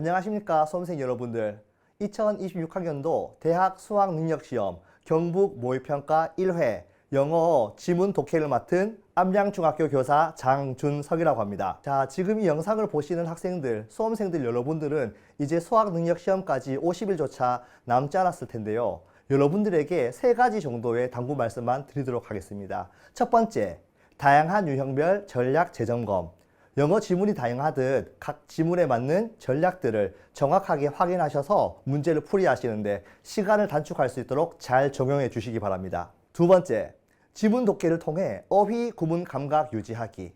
안녕하십니까 수험생 여러분들. 2026학년도 대학 수학능력시험 경북 모의평가 1회 영어 지문 독해를 맡은 암양중학교 교사 장준석이라고 합니다. 자, 지금 이 영상을 보시는 학생들, 수험생들 여러분들은 이제 수학능력시험까지 50일조차 남지 않았을 텐데요. 여러분들에게 3가지 정도의 당부 말씀만 드리도록 하겠습니다. 첫 번째, 다양한 유형별 전략 재점검. 영어 지문이 다양하듯 각 지문에 맞는 전략들을 정확하게 확인하셔서 문제를 풀이하시는데 시간을 단축할 수 있도록 잘 적용해 주시기 바랍니다. 두 번째, 지문 독해를 통해 어휘 구문 감각 유지하기.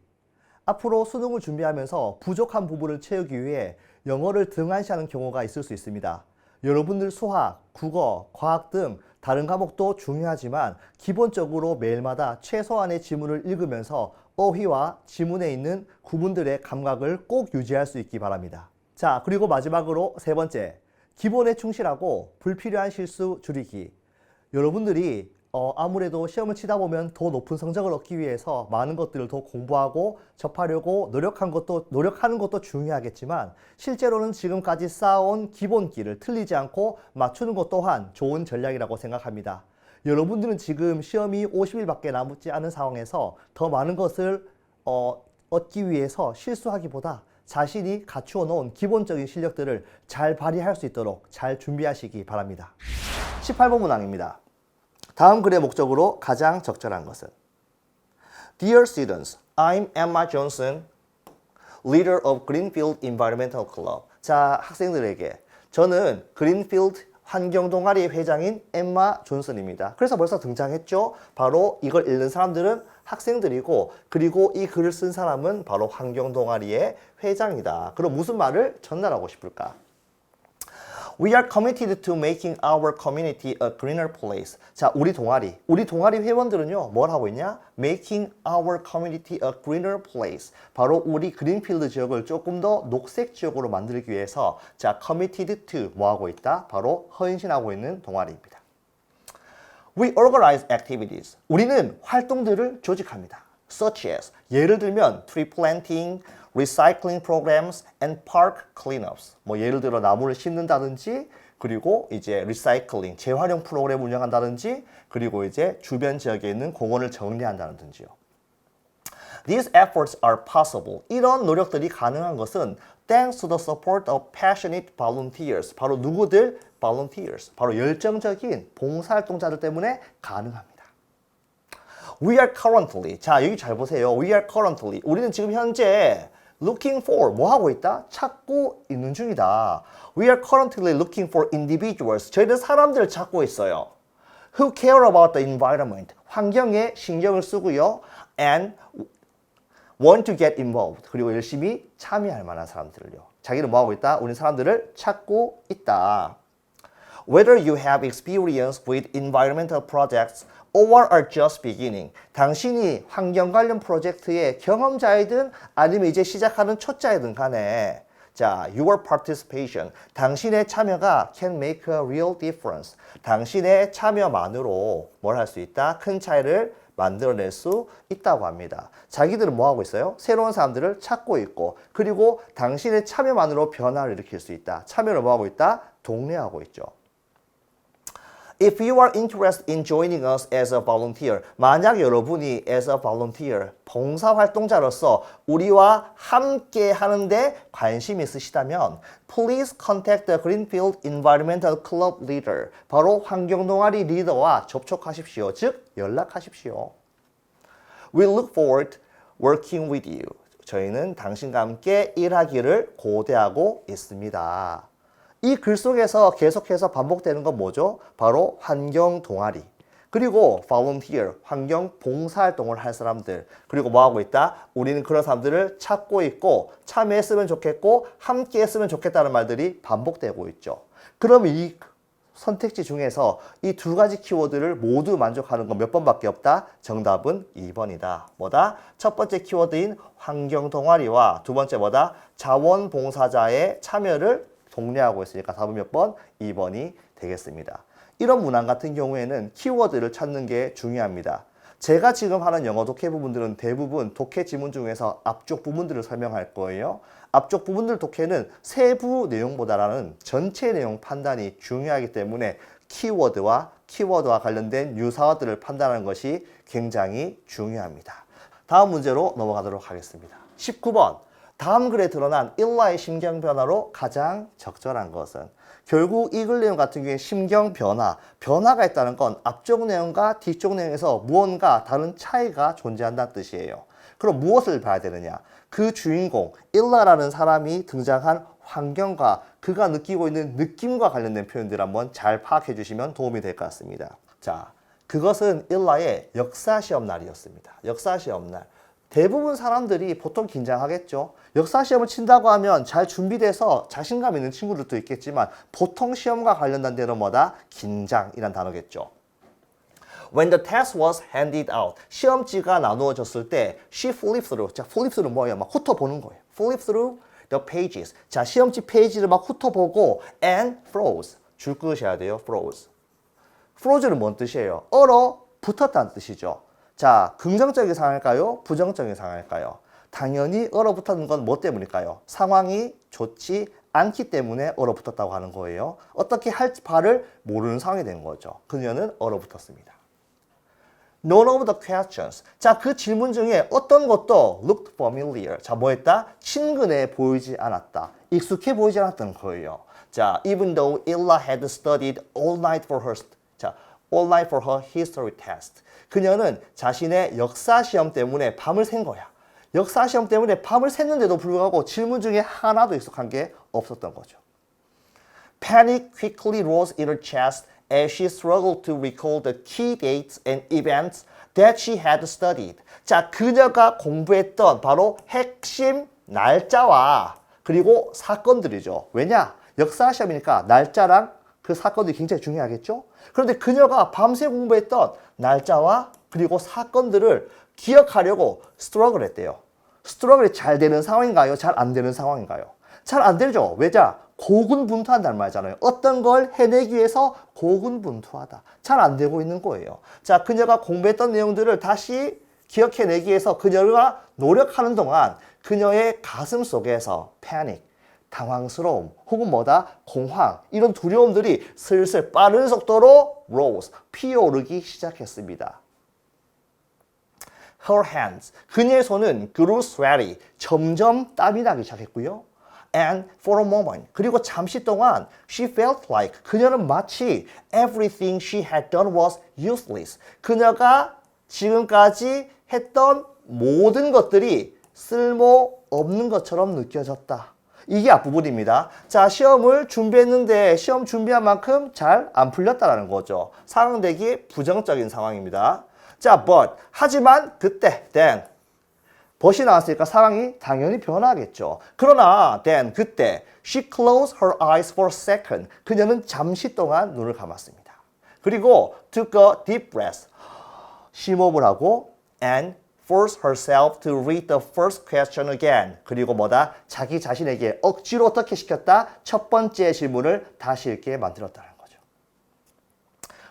앞으로 수능을 준비하면서 부족한 부분을 채우기 위해 영어를 등한시하는 경우가 있을 수 있습니다. 여러분들 수학, 국어, 과학 등 다른 과목도 중요하지만 기본적으로 매일마다 최소한의 지문을 읽으면서 어휘와 지문에 있는 구문들의 감각을 꼭 유지할 수 있기 바랍니다. 자, 그리고 마지막으로 3번째, 기본에 충실하고 불필요한 실수 줄이기. 여러분들이 아무래도 시험을 치다 보면 더 높은 성적을 얻기 위해서 많은 것들을 더 공부하고 접하려고 노력하는 것도 중요하겠지만 실제로는 지금까지 쌓아온 기본기를 틀리지 않고 맞추는 것 또한 좋은 전략이라고 생각합니다. 여러분들은 지금 시험이 50일밖에 남지 않은 상황에서 더 많은 것을 얻기 위해서 실수하기보다 자신이 갖추어 놓은 기본적인 실력들을 잘 발휘할 수 있도록 잘 준비하시기 바랍니다. 18번 문항입니다. 다음 글의 목적으로 가장 적절한 것은 Dear students, I'm Emma Johnson, leader of Greenfield Environmental Club. 자, 학생들에게 저는 그린필드 환경동아리 회장인 엠마 존슨입니다. 그래서 벌써 등장했죠. 바로 이걸 읽는 사람들은 학생들이고 그리고 이 글을 쓴 사람은 바로 환경동아리의 회장이다. 그럼 무슨 말을 전달하고 싶을까? We are committed to making our community a greener place. 자, 우리 동아리 회원들은요, 뭘 하고 있냐? Making our community a greener place. 바로 우리 그린필드 지역을 조금 더 녹색 지역으로 만들기 위해서 자, committed to 뭐 하고 있다? 바로 헌신하고 있는 동아리입니다. We organize activities. 우리는 활동들을 조직합니다. Such as 예를 들면 tree planting, recycling programs and park cleanups. 뭐 예를 들어 나무를 심는다든지 그리고 이제 recycling 재활용 프로그램 운영한다든지 그리고 이제 주변 지역에 있는 공원을 정리한다든지요. These efforts are possible. 이런 노력들이 가능한 것은 thanks to the support of passionate volunteers. 바로 누구들? volunteers. 바로 열정적인 봉사활동자들 때문에 가능합니다. We are currently. 자, 여기 잘 보세요. We are currently. 우리는 지금 현재 looking for 뭐 하고 있다? 찾고 있는 중이다. We are currently looking for individuals. 저희는 사람들을 찾고 있어요. Who care about the environment. 환경에 신경을 쓰고요. And want to get involved. 그리고 열심히 참여할 만한 사람들을요. 자기는 뭐 하고 있다? 우리 사람들을 찾고 있다. Whether you have experience with environmental projects or are just beginning. 당신이 환경 관련 프로젝트의 경험자이든 아니면 이제 시작하는 초짜이든 간에 자, your participation. 당신의 참여가 can make a real difference. 당신의 참여만으로 뭘 할 수 있다? 큰 차이를 만들어낼 수 있다고 합니다. 자기들은 뭐 하고 있어요? 새로운 사람들을 찾고 있고 그리고 당신의 참여만으로 변화를 일으킬 수 있다. 참여를 뭐 하고 있다? 독려하고 있죠. If you are interested in joining us as a volunteer, 만약 여러분이 as a volunteer, 봉사활동자로서 우리와 함께 하는데 관심이 있으시다면 please contact the Greenfield Environmental Club leader. 바로 환경동아리 리더와 접촉하십시오. 즉, 연락하십시오. We look forward working with you. 저희는 당신과 함께 일하기를 고대하고 있습니다. 이 글 속에서 계속해서 반복되는 건 뭐죠? 바로 환경 동아리, 그리고 volunteer, 환경 봉사활동을 할 사람들, 그리고 뭐 하고 있다? 우리는 그런 사람들을 찾고 있고 참여했으면 좋겠고 함께 했으면 좋겠다는 말들이 반복되고 있죠. 그럼 이 선택지 중에서 이 2가지 키워드를 모두 만족하는 건 몇 번밖에 없다? 정답은 2번이다. 뭐다? 첫 번째 키워드인 환경 동아리와 두 번째 뭐다? 자원봉사자의 참여를 독려하고 있으니까 답은 몇 번? 2번이 되겠습니다. 이런 문항 같은 경우에는 키워드를 찾는 게 중요합니다. 제가 지금 하는 영어 독해 부분들은 대부분 독해 지문 중에서 앞쪽 부분들을 설명할 거예요. 앞쪽 부분들 독해는 세부 내용보다는 전체 내용 판단이 중요하기 때문에 키워드와 관련된 유사어들을 판단하는 것이 굉장히 중요합니다. 다음 문제로 넘어가도록 하겠습니다. 19번. 다음 글에 드러난 일라의 심경 변화로 가장 적절한 것은? 결국 이 글 내용 같은 경우에 심경 변화가 있다는 건 앞쪽 내용과 뒤쪽 내용에서 무언가 다른 차이가 존재한다는 뜻이에요. 그럼 무엇을 봐야 되느냐? 그 주인공 일라라는 사람이 등장한 환경과 그가 느끼고 있는 느낌과 관련된 표현들을 한번 잘 파악해 주시면 도움이 될 것 같습니다. 자, 그것은 일라의 역사시험 날이었습니다. 역사시험 날. 대부분 사람들이 보통 긴장하겠죠. 역사시험을 친다고 하면 잘 준비돼서 자신감 있는 친구들도 있겠지만 보통 시험과 관련된 데는 뭐다? 긴장이란 단어겠죠. When the test was handed out, 시험지가 나누어졌을 때 she flipped through. 자, flip through 뭐예요? 막 훑어보는 거예요. flip through the pages. 자, 시험지 페이지를 막 훑어보고 and froze. 줄 끄셔야 돼요. froze. froze는 뭔 뜻이에요? 얼어붙었다는 뜻이죠. 자, 긍정적인 상황일까요? 부정적인 상황일까요? 당연히 얼어붙었는 건 뭐 때문일까요? 상황이 좋지 않기 때문에 얼어붙었다고 하는 거예요. 어떻게 할 바를 모르는 상황이 된 거죠. 그녀는 얼어붙었습니다. None of the questions. 자, 그 질문 중에 어떤 것도 looked familiar. 자, 뭐 했다? 친근해 보이지 않았다. 익숙해 보이지 않았던 거예요. 자, even though Ella had studied all night for her history test. 그녀는 자신의 역사 시험 때문에 밤을 샌 거야. 역사 시험 때문에 밤을 샜는데도 불구하고 질문 중에 하나도 익숙한 게 없었던 거죠. Panic quickly rose in her chest as she struggled to recall the key dates and events that she had studied. 자, 그녀가 공부했던 바로 핵심 날짜와 그리고 사건들이죠. 왜냐? 역사 시험이니까 날짜랑 그 사건들이 굉장히 중요하겠죠? 그런데 그녀가 밤새 공부했던 날짜와 그리고 사건들을 기억하려고 스트러글 했대요. 스트러글이 잘 되는 상황인가요? 잘 안 되는 상황인가요? 잘 안 되죠. 왜자? 고군분투한다는 말이잖아요. 어떤 걸 해내기 위해서 고군분투하다. 잘 안 되고 있는 거예요. 자, 그녀가 공부했던 내용들을 다시 기억해내기 위해서 그녀가 노력하는 동안 그녀의 가슴 속에서 패닉, 당황스러움, 혹은 뭐다? 공황, 이런 두려움들이 슬슬 빠른 속도로 rose, 피어오르기 시작했습니다. Her hands, 그녀의 손은 grew sweaty, 점점 땀이 나기 시작했고요. And for a moment, 그리고 잠시 동안 she felt like, 그녀는 마치 everything she had done was useless. 그녀가 지금까지 했던 모든 것들이 쓸모없는 것처럼 느껴졌다. 이게 앞부분입니다. 자, 시험을 준비했는데 시험 준비한 만큼 잘 안 풀렸다는 거죠. 상황되기 부정적인 상황입니다. 자, but, 하지만 그때, then, but이 나왔으니까 상황이 당연히 변하겠죠. 그러나 then, 그때 she closed her eyes for a second. 그녀는 잠시 동안 눈을 감았습니다. 그리고 took a deep breath. 심호흡을 하고 and forced herself to read the first question again. 그리고 뭐다? 자기 자신에게 억지로 어떻게 시켰다? 첫 번째 질문을 다시 읽게 만들었다는 거죠.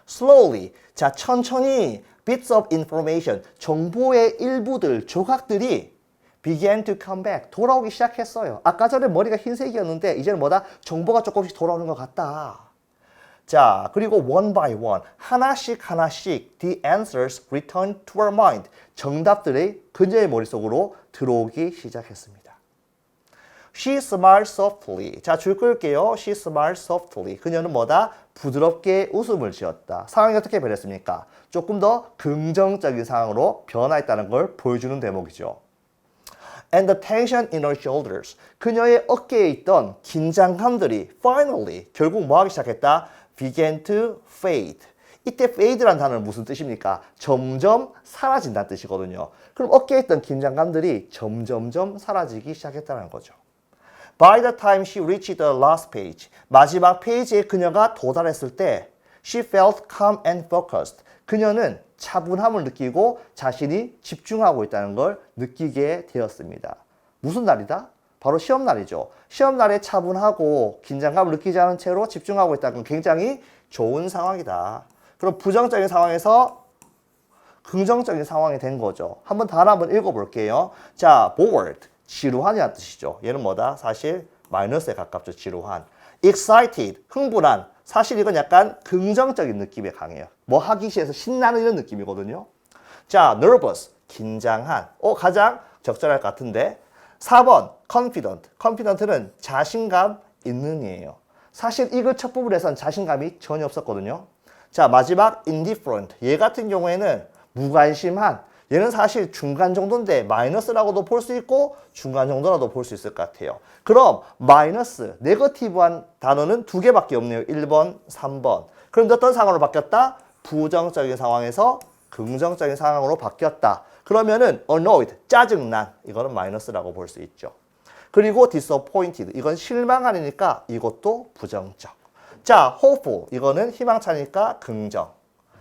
Slowly, 자, 천천히 bits of information, 정보의 일부들, 조각들이 began to come back, 돌아오기 시작했어요. 아까 전에 머리가 흰색이었는데 이제는 뭐다? 정보가 조금씩 돌아오는 것 같다. 자, 그리고 one by one, 하나씩 the answers returned to her mind. 정답들이 그녀의 머릿속으로 들어오기 시작했습니다. She smiled softly. 자, 줄 끌게요. She smiled softly. 그녀는 뭐다? 부드럽게 웃음을 지었다. 상황이 어떻게 변했습니까? 조금 더 긍정적인 상황으로 변화했다는 걸 보여주는 대목이죠. And the tension in her shoulders. 그녀의 어깨에 있던 긴장감들이 finally, 결국 뭐 하기 시작했다? Began to fade. 이때 fade라는 단어는 무슨 뜻입니까? 점점 사라진다는 뜻이거든요. 그럼 어깨에 있던 긴장감들이 점점점 사라지기 시작했다는 거죠. By the time she reached the last page, 마지막 페이지에 그녀가 도달했을 때 she felt calm and focused. 그녀는 차분함을 느끼고 자신이 집중하고 있다는 걸 느끼게 되었습니다. 무슨 날이다? 바로 시험날이죠. 시험날에 차분하고 긴장감을 느끼지 않은 채로 집중하고 있다는 건 굉장히 좋은 상황이다. 그럼 부정적인 상황에서 긍정적인 상황이 된 거죠. 한번 단어 한번 읽어볼게요. 자, bored, 지루한이라는 뜻이죠. 얘는 뭐다? 사실 마이너스에 가깝죠. 지루한. excited, 흥분한. 사실 이건 약간 긍정적인 느낌이 강해요. 뭐 하기 싫어서 신나는 이런 느낌이거든요. 자, nervous, 긴장한. 가장 적절할 것 같은데. 4번, confident. confident는 자신감 있는 이에요. 사실 이거 첫 부분에선 자신감이 전혀 없었거든요. 자, 마지막 indifferent. 얘 같은 경우에는 무관심한. 얘는 사실 중간 정도인데 마이너스라고도 볼 수 있고 중간 정도라도 볼 수 있을 것 같아요. 그럼 마이너스, 네거티브한 단어는 두 개밖에 없네요. 1번, 3번. 그럼 어떤 상황으로 바뀌었다? 부정적인 상황에서 긍정적인 상황으로 바뀌었다. 그러면은 annoyed, 짜증난. 이거는 마이너스라고 볼 수 있죠. 그리고 disappointed. 이건 실망하니까 이것도 부정적. 자, hopeful. 이거는 희망차니까 긍정.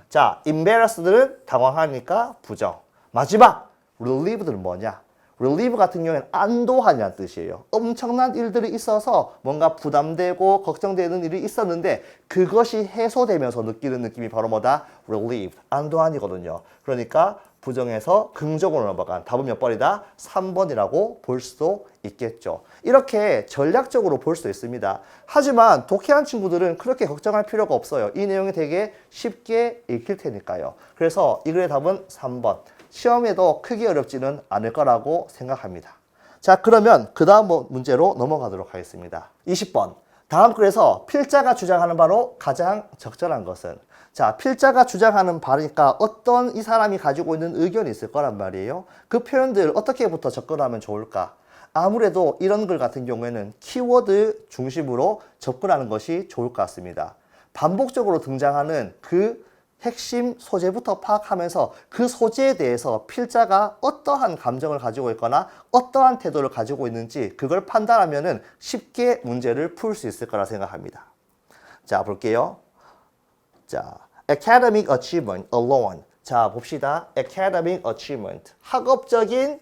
자, embarrassed는 당황하니까 부정. 마지막, relieved는 뭐냐? relieve 같은 경우에는 안도하냐는 뜻이에요. 엄청난 일들이 있어서 뭔가 부담되고 걱정되는 일이 있었는데 그것이 해소되면서 느끼는 느낌이 바로 뭐다? relieved, 안도하니거든요. 그러니까 부정에서 긍정으로 넘어간 답은 몇 번이다? 3번이라고 볼 수도 있겠죠. 이렇게 전략적으로 볼 수 있습니다. 하지만 독해한 친구들은 그렇게 걱정할 필요가 없어요. 이 내용이 되게 쉽게 읽힐 테니까요. 그래서 이 글의 답은 3번. 시험에도 크게 어렵지는 않을 거라고 생각합니다. 자, 그러면 그 다음 문제로 넘어가도록 하겠습니다. 20번. 다음 글에서 필자가 주장하는 바로 가장 적절한 것은? 자, 필자가 주장하는 바니까 어떤 이 사람이 가지고 있는 의견이 있을 거란 말이에요. 그 표현들 어떻게부터 접근하면 좋을까? 아무래도 이런 글 같은 경우에는 키워드 중심으로 접근하는 것이 좋을 것 같습니다. 반복적으로 등장하는 그 핵심 소재부터 파악하면서 그 소재에 대해서 필자가 어떠한 감정을 가지고 있거나 어떠한 태도를 가지고 있는지 그걸 판단하면은 쉽게 문제를 풀 수 있을 거라 생각합니다. 자, 볼게요. 자, academic achievement alone. 자, 봅시다. academic achievement. 학업적인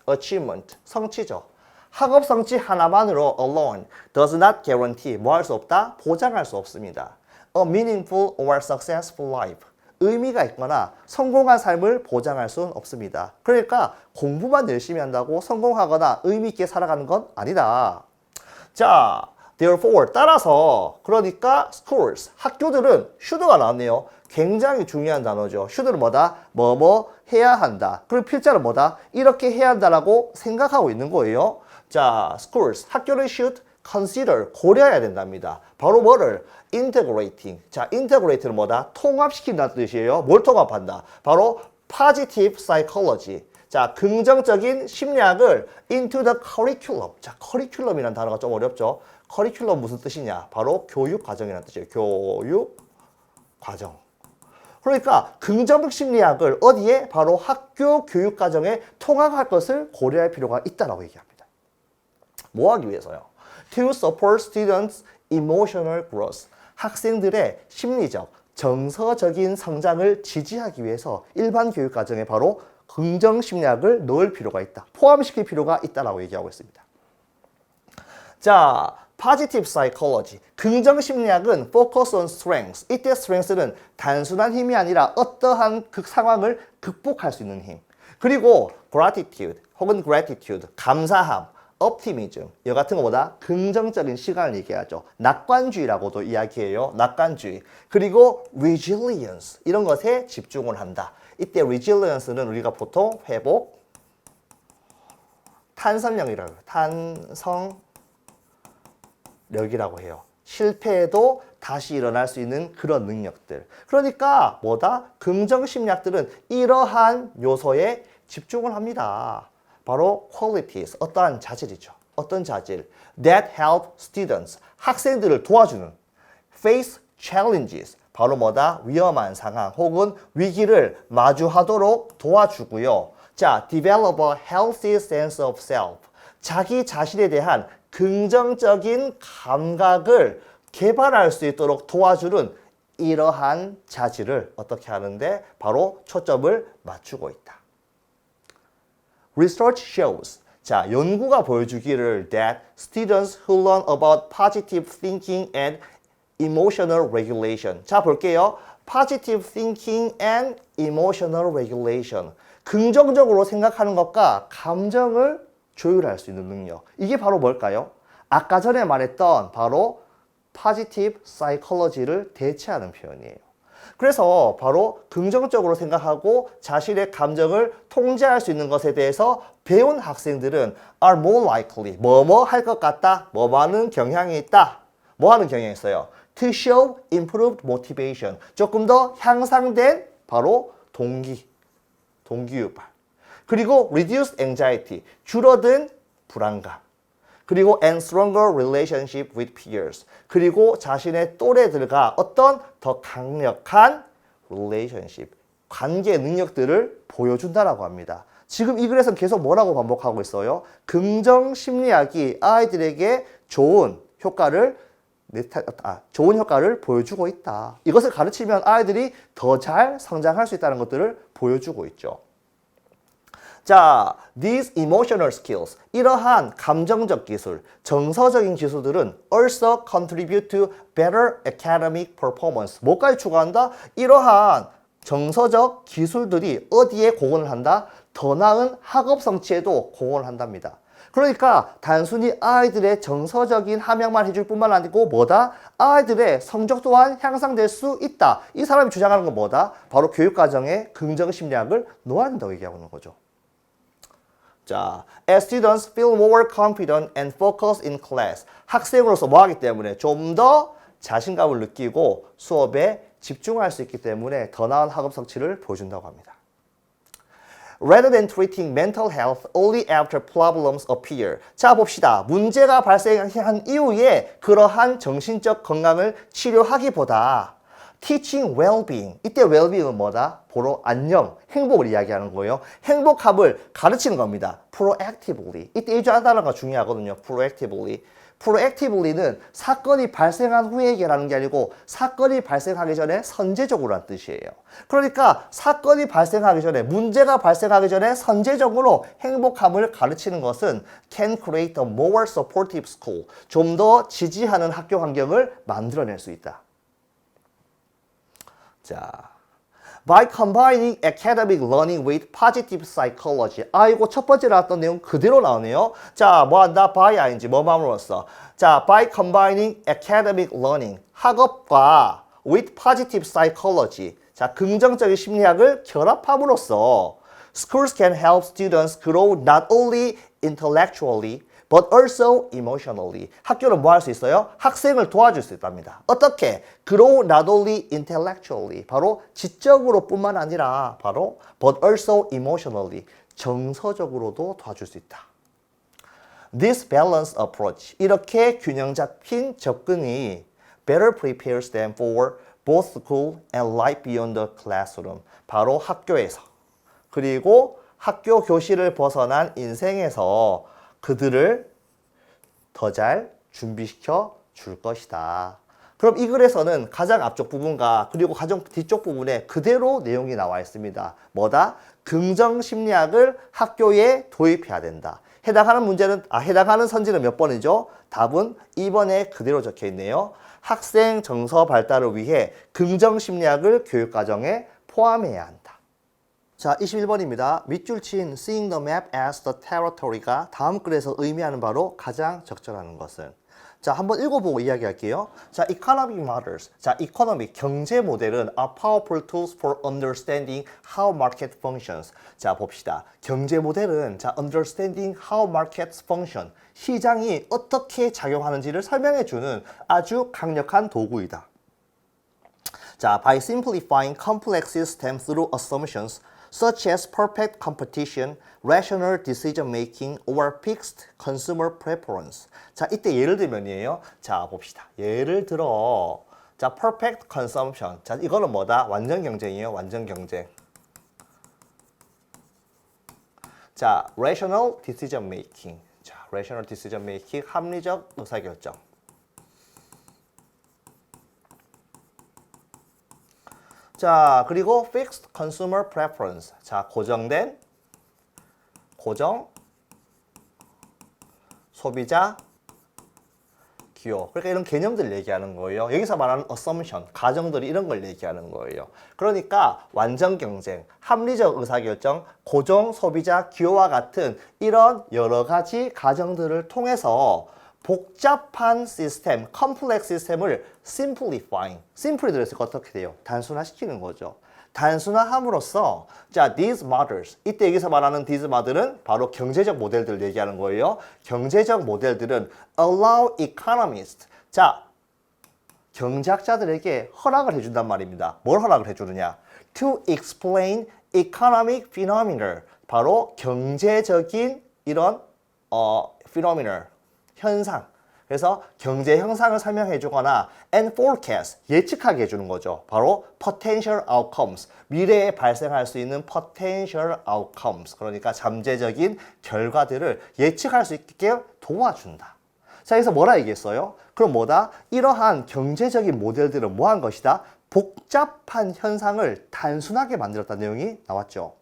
achievement. 성취죠. 학업 성취 하나만으로 alone does not guarantee. 뭐 할 수 없다? 보장할 수 없습니다. A meaningful or successful life. 의미가 있거나 성공한 삶을 보장할 수는 없습니다. 그러니까 공부만 열심히 한다고 성공하거나 의미 있게 살아가는 건 아니다. 자, therefore 따라서 그러니까 schools 학교들은 should가 나왔네요. 굉장히 중요한 단어죠. should는 뭐다? 뭐뭐 해야 한다. 그리고 필자는 뭐다? 이렇게 해야 한다라고 생각하고 있는 거예요. 자, schools 학교를 should consider 고려해야 된답니다. 바로 뭐를? integrating. 자, integrate는 뭐다? 통합시킨다는 뜻이에요. 뭘 통합한다? 바로 positive psychology. 자, 긍정적인 심리학을 into the curriculum. 자, curriculum이라는 단어가 좀 어렵죠. curriculum 무슨 뜻이냐? 바로 교육 과정이라는 뜻이에요. 교육 과정. 그러니까 긍정적 심리학을 어디에? 바로 학교 교육 과정에 통합할 것을 고려할 필요가 있다라고 얘기합니다. 뭐 하기 위해서요? To support students' emotional growth. 학생들의 심리적, 정서적인 성장을 지지하기 위해서 일반 교육 과정에 바로 긍정 심리학을 넣을 필요가 있다. 포함시킬 필요가 있다라고 얘기하고 있습니다. 자, positive psychology. 긍정 심리학은 focus on strengths. 이때 strengths는 단순한 힘이 아니라 어떠한 그 상황을 극복할 수 있는 힘. 그리고 gratitude 혹은 gratitude, 감사함. optimism, 이 같은 것보다 긍정적인 시간을 얘기하죠. 낙관주의라고도 이야기해요. 낙관주의. 그리고 resilience, 이런 것에 집중을 한다. 이때 resilience는 우리가 보통 회복, 탄성력이라고 해요. 탄성력이라고 해요. 실패해도 다시 일어날 수 있는 그런 능력들. 그러니까 뭐다? 긍정 심리학들은 이러한 요소에 집중을 합니다. 바로 qualities, 어떠한 자질이죠. 어떤 자질? That help students, 학생들을 도와주는. Face challenges, 바로 뭐다? 위험한 상황 혹은 위기를 마주하도록 도와주고요. 자, develop a healthy sense of self, 자기 자신에 대한 긍정적인 감각을 개발할 수 있도록 도와주는 이러한 자질을 어떻게 하는데? 바로 초점을 맞추고 있다. Research shows. 자, 연구가 보여주기를 that students who learn about positive thinking and emotional regulation. 자, 볼게요. positive thinking and emotional regulation. 긍정적으로 생각하는 것과 감정을 조율할 수 있는 능력. 이게 바로 뭘까요? 아까 전에 말했던 바로 positive psychology를 대체하는 표현이에요. 그래서 바로 긍정적으로 생각하고 자신의 감정을 통제할 수 있는 것에 대해서 배운 학생들은 are more likely, 뭐뭐 할 것 같다, 뭐뭐 하는 경향이 있다. 뭐 하는 경향이 있어요? To show improved motivation. 조금 더 향상된 바로 동기유발. 그리고 reduced anxiety. 줄어든 불안감. 그리고 and stronger relationship with peers. 그리고 자신의 또래들과 어떤 더 강력한 relationship, 관계 능력들을 보여준다라고 합니다. 지금 이 글에서는 계속 뭐라고 반복하고 있어요? 긍정 심리학이 아이들에게 좋은 효과를 보여주고 있다. 이것을 가르치면 아이들이 더 잘 성장할 수 있다는 것들을 보여주고 있죠. 자, these emotional skills, 이러한 감정적 기술, 정서적인 기술들은 also contribute to better academic performance. 뭐까지 추구한다? 이러한 정서적 기술들이 어디에 공헌을 한다? 더 나은 학업 성취에도 공헌을 한답니다. 그러니까 단순히 아이들의 정서적인 함양만 해줄 뿐만 아니고 뭐다? 아이들의 성적 또한 향상될 수 있다. 이 사람이 주장하는 건 뭐다? 바로 교육과정에 긍정 심리학을 넣어야 된다고 얘기하고 있는 거죠. 자, as students feel more confident and focused in class. 학생으로서 뭐 하기 때문에 좀 더 자신감을 느끼고 수업에 집중할 수 있기 때문에 더 나은 학업 성취를 보여준다고 합니다. Rather than treating mental health only after problems appear. 자, 봅시다. 문제가 발생한 이후에 그러한 정신적 건강을 치료하기보다 teaching well-being. 이때 well-being은 뭐다? 바로 안녕, 행복을 이야기하는 거예요. 행복함을 가르치는 겁니다. proactively. 이때 이 단어가 중요하거든요. proactively. proactivelly는 사건이 발생한 후에 해결하는 게 아니고 사건이 발생하기 전에 선제적으로 한 뜻이에요. 그러니까 사건이 발생하기 전에, 문제가 발생하기 전에 선제적으로 행복함을 가르치는 것은 can create a more supportive school. 좀 더 지지하는 학교 환경을 만들어낼 수 있다. 자, by combining academic learning with positive psychology. 이거 첫 번째 나왔던 내용 그대로 나오네요. 자, 뭐 한다? by ing, 뭐함으로써. 자, by combining academic learning. 학업과 with positive psychology. 자, 긍정적인 심리학을 결합함으로써 schools can help students grow not only intellectually but also emotionally. 학교는 뭐 할 수 있어요? 학생을 도와줄 수 있답니다. 어떻게? Grow not only intellectually. 바로 지적으로 뿐만 아니라 바로 but also emotionally. 정서적으로도 도와줄 수 있다. This balanced approach. 이렇게 균형 잡힌 접근이 better prepares them for both school and life beyond the classroom. 바로 학교에서 그리고 학교 교실을 벗어난 인생에서 그들을 더 잘 준비시켜 줄 것이다. 그럼 이 글에서는 가장 앞쪽 부분과 그리고 가장 뒤쪽 부분에 그대로 내용이 나와 있습니다. 뭐다? 긍정 심리학을 학교에 도입해야 된다. 해당하는 선지는 몇 번이죠? 답은 2번에 그대로 적혀 있네요. 학생 정서 발달을 위해 긍정 심리학을 교육 과정에 포함해야 한다. 자, 21번입니다. 밑줄 친 seeing the map as the territory가 다음 글에서 의미하는 바로 가장 적절한 것은. 자, 한번 읽어보고 이야기할게요. 자, economic models. 자, economic 경제 모델은 are powerful tools for understanding how market functions. 자, 봅시다. 경제 모델은 자, understanding how markets function. 시장이 어떻게 작용하는지를 설명해 주는 아주 강력한 도구이다. 자, by simplifying complex systems through assumptions such as perfect competition, rational decision making, or fixed consumer preference. 자, 이때 예를 들면이에요. 자, 봅시다. 예를 들어, 자, perfect consumption. 자, 이거는 뭐다? 완전 경쟁이에요. 완전 경쟁. 자, rational decision making. 자, rational decision making, 합리적 의사결정. 자, 그리고 fixed consumer preference. 자, 고정 소비자 기호. 그러니까 이런 개념들을 얘기하는 거예요. 여기서 말하는 assumption, 가정들이 이런 걸 얘기하는 거예요. 그러니까 완전 경쟁, 합리적 의사결정, 고정 소비자 기호와 같은 이런 여러 가지 가정들을 통해서 복잡한 시스템, 컴플렉스 시스템을 simplifying, simply 들었을 때 어떻게 돼요? 단순화시키는 거죠. 단순화함으로써 자, these models, 이때 여기서 말하는 these model은 바로 경제적 모델들 얘기하는 거예요. 경제적 모델들은 allow economists, 자, 경제학자들에게 허락을 해준단 말입니다. 뭘 허락을 해주느냐? To explain economic phenomena, 바로 경제적인 이런 phenomena, 현상. 그래서 경제 현상을 설명해 주거나 and forecast, 예측하게 해주는 거죠. 바로 potential outcomes, 미래에 발생할 수 있는 potential outcomes, 그러니까 잠재적인 결과들을 예측할 수 있게 도와준다. 자, 여기서 뭐라 얘기했어요? 그럼 뭐다? 이러한 경제적인 모델들은 뭐한 것이다? 복잡한 현상을 단순하게 만들었다는 내용이 나왔죠.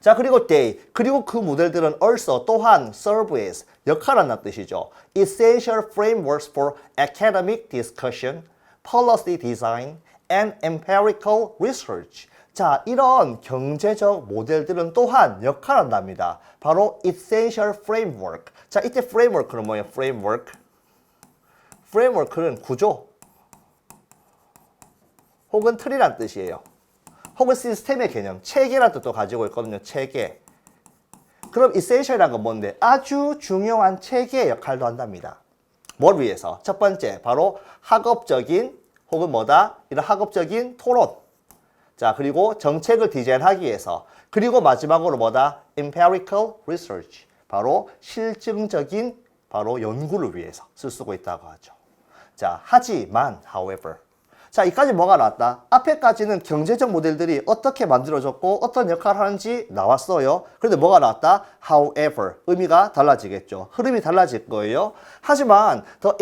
자, 그리고 they, 그리고 그 모델들은 also 또한 serve as, 역할한다는 뜻이죠. essential frameworks for academic discussion, policy design, and empirical research. 자, 이런 경제적 모델들은 또한 역할한답니다. 바로 essential framework. 자, 이때 framework는 뭐예요? framework. framework는 구조 혹은 틀이란 뜻이에요. 혹은 시스템의 개념, 체계라는 뜻도 가지고 있거든요. 체계. 그럼 essential이란 건 뭔데? 아주 중요한 체계의 역할도 한답니다. 뭘 위해서? 첫 번째, 바로 학업적인 혹은 뭐다? 이런 학업적인 토론. 자, 그리고 정책을 디자인하기 위해서. 그리고 마지막으로 뭐다? empirical research. 바로 실증적인 바로 연구를 위해서 쓰고 있다고 하죠. 자, 하지만, however. 자, 이까지 뭐가 나왔다? 앞에까지는 경제적 모델들이 어떻게 만들어졌고 어떤 역할을 하는지 나왔어요. 그런데 뭐가 나왔다? However, 의미가 달라지겠죠. 흐름이 달라질 거예요. 하지만 the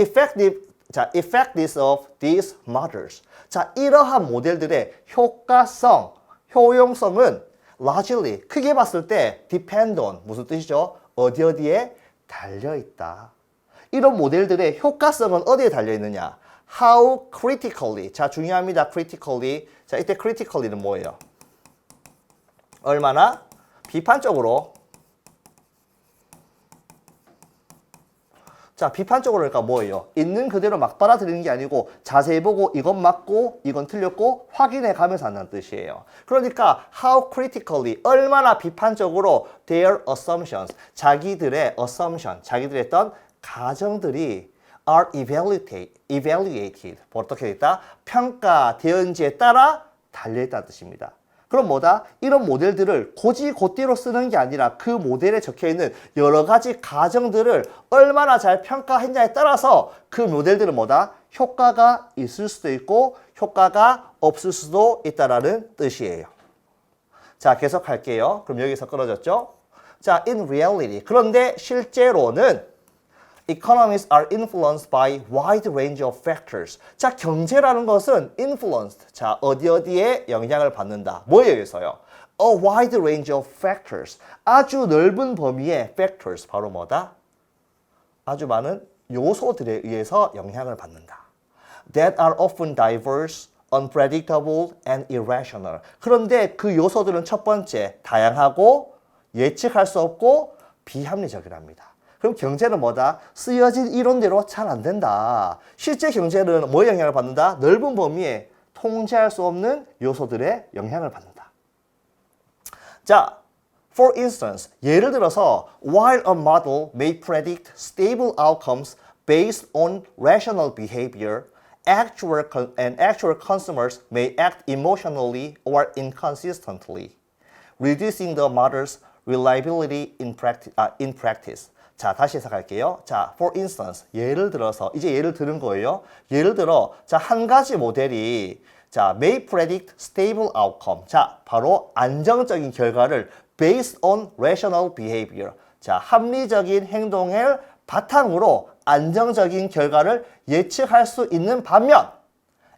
effectiveness of these models. 자, 이러한 모델들의 효과성, 효용성은 largely, 크게 봤을 때 depend on, 무슨 뜻이죠? 어디에 달려있다. 이런 모델들의 효과성은 어디에 달려있느냐? How critically, 자, 중요합니다. critically. 자, 이때 critically는 뭐예요? 얼마나 비판적으로. 자, 비판적으로 그러니까 뭐예요? 있는 그대로 막 빨아들이는 게 아니고 자세히 보고 이건 맞고 이건 틀렸고 확인해 가면서 한다는 뜻이에요. 그러니까 how critically, 얼마나 비판적으로 their assumptions, 자기들의 assumption, 자기들의 했던 가정들이 are evaluated. 어떻게 됐다? 평가되었는지에 따라 달려있다는 뜻입니다. 그럼 뭐다? 이런 모델들을 곧이곧대로 쓰는 게 아니라 그 모델에 적혀있는 여러 가지 가정들을 얼마나 잘 평가했냐에 따라서 그 모델들은 뭐다? 효과가 있을 수도 있고 효과가 없을 수도 있다라는 뜻이에요. 자, 계속할게요. 그럼 여기서 끊어졌죠? 자, in reality. 그런데 실제로는 Economists are influenced by wide range of factors. 자, 경제라는 것은 influenced. 자, 어디에 영향을 받는다. 뭐에 의해서요? A wide range of factors. 아주 넓은 범위의 factors. 바로 뭐다? 아주 많은 요소들에 의해서 영향을 받는다. That are often diverse, unpredictable, and irrational. 그런데 그 요소들은 첫 번째, 다양하고 예측할 수 없고 비합리적이랍니다. 그럼 경제는 뭐다? 쓰여진 이론대로 잘 안 된다. 실제 경제는 뭐에 영향을 받는다? 넓은 범위에 통제할 수 없는 요소들의 영향을 받는다. 자, for instance, 예를 들어서 while a model may predict stable outcomes based on rational behavior, actual consumers may act emotionally or inconsistently, reducing the model's reliability in practice. 자, 다시 해석할게요. 자, for instance, 예를 들어서, 이제 예를 들은 거예요. 예를 들어, 자, 한 가지 모델이, 자, may predict stable outcome. 자, 바로 안정적인 결과를 based on rational behavior. 자, 합리적인 행동을 바탕으로 안정적인 결과를 예측할 수 있는 반면,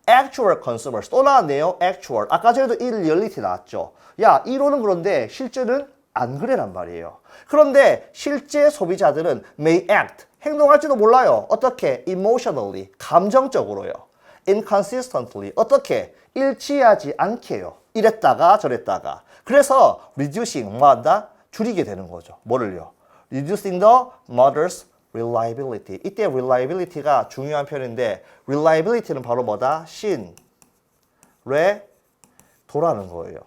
actual consumers, 또 나왔네요. actual. 아까 전에도 reality 나왔죠. 야, 이론은 그런데 실제는 안 그래란 말이에요. 그런데 실제 소비자들은 may act, 행동할지도 몰라요. 어떻게? emotionally, 감정적으로요. inconsistently, 어떻게? 일치하지 않게요. 이랬다가 저랬다가. 그래서 reducing, 뭐 한다? 줄이게 되는 거죠. 뭐를요? reducing the mother's reliability. 이때 reliability가 중요한 표현인데 reliability는 바로 뭐다? 도라는 거예요.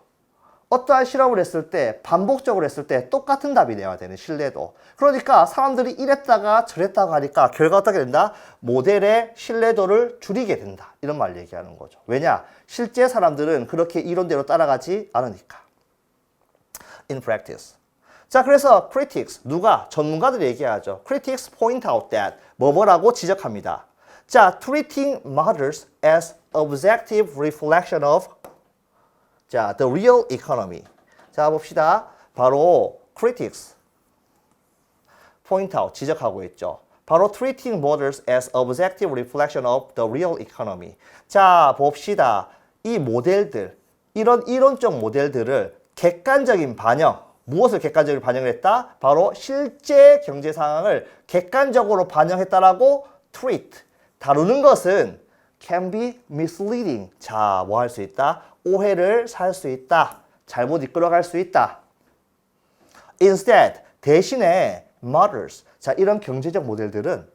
어떠한 실험을 했을 때 반복적으로 했을 때 똑같은 답이 내야 되는 신뢰도. 그러니까 사람들이 이랬다가 저랬다가 하니까 결과 어떻게 된다? 모델의 신뢰도를 줄이게 된다. 이런 말 얘기하는 거죠. 왜냐? 실제 사람들은 그렇게 이론대로 따라가지 않으니까. In practice. 자, 그래서 critics, 누가? 전문가들이 얘기하죠. Critics point out that 뭐뭐라고 지적합니다. 자, treating mothers as objective reflection of 자, the real economy. 자, 봅시다. 바로 critics point out, 지적하고 있죠. 바로 treating mothers as objective reflection of the real economy. 자, 봅시다. 이 모델들, 이런 이론적 모델들을 객관적인 반영, 무엇을 객관적으로 반영을 했다? 바로 실제 경제 상황을 객관적으로 반영했다라고 treat, 다루는 것은 can be misleading. 자, 뭐 할 수 있다? 오해를 살 수 있다. 잘못 이끌어갈 수 있다. Instead, 대신에 mothers, 자, 이런 경제적 모델들은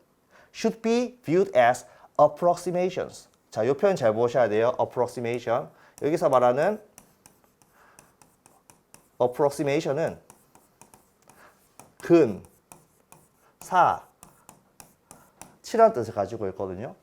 should be viewed as approximations. 자, 이 표현 잘 보셔야 돼요. approximation. 여기서 말하는 approximation은 근, 사, 치라는 뜻을 가지고 있거든요.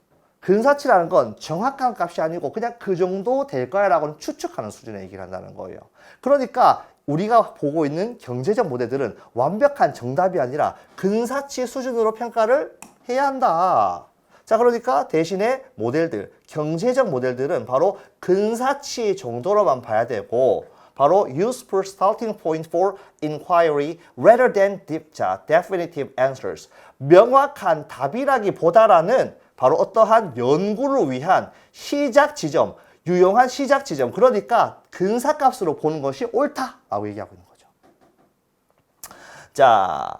근사치라는 건 정확한 값이 아니고 그냥 그 정도 될 거야 라고는 추측하는 수준의 얘기를 한다는 거예요. 그러니까 우리가 보고 있는 경제적 모델들은 완벽한 정답이 아니라 근사치 수준으로 평가를 해야 한다. 자, 그러니까 대신에 모델들, 경제적 모델들은 바로 근사치 정도로만 봐야 되고 바로 useful starting point for inquiry rather than definitive answers. 명확한 답이라기보다라는 바로 어떠한 연구를 위한 시작 지점, 유용한 시작 지점. 그러니까 근사값으로 보는 것이 옳다라고 얘기하고 있는 거죠. 자,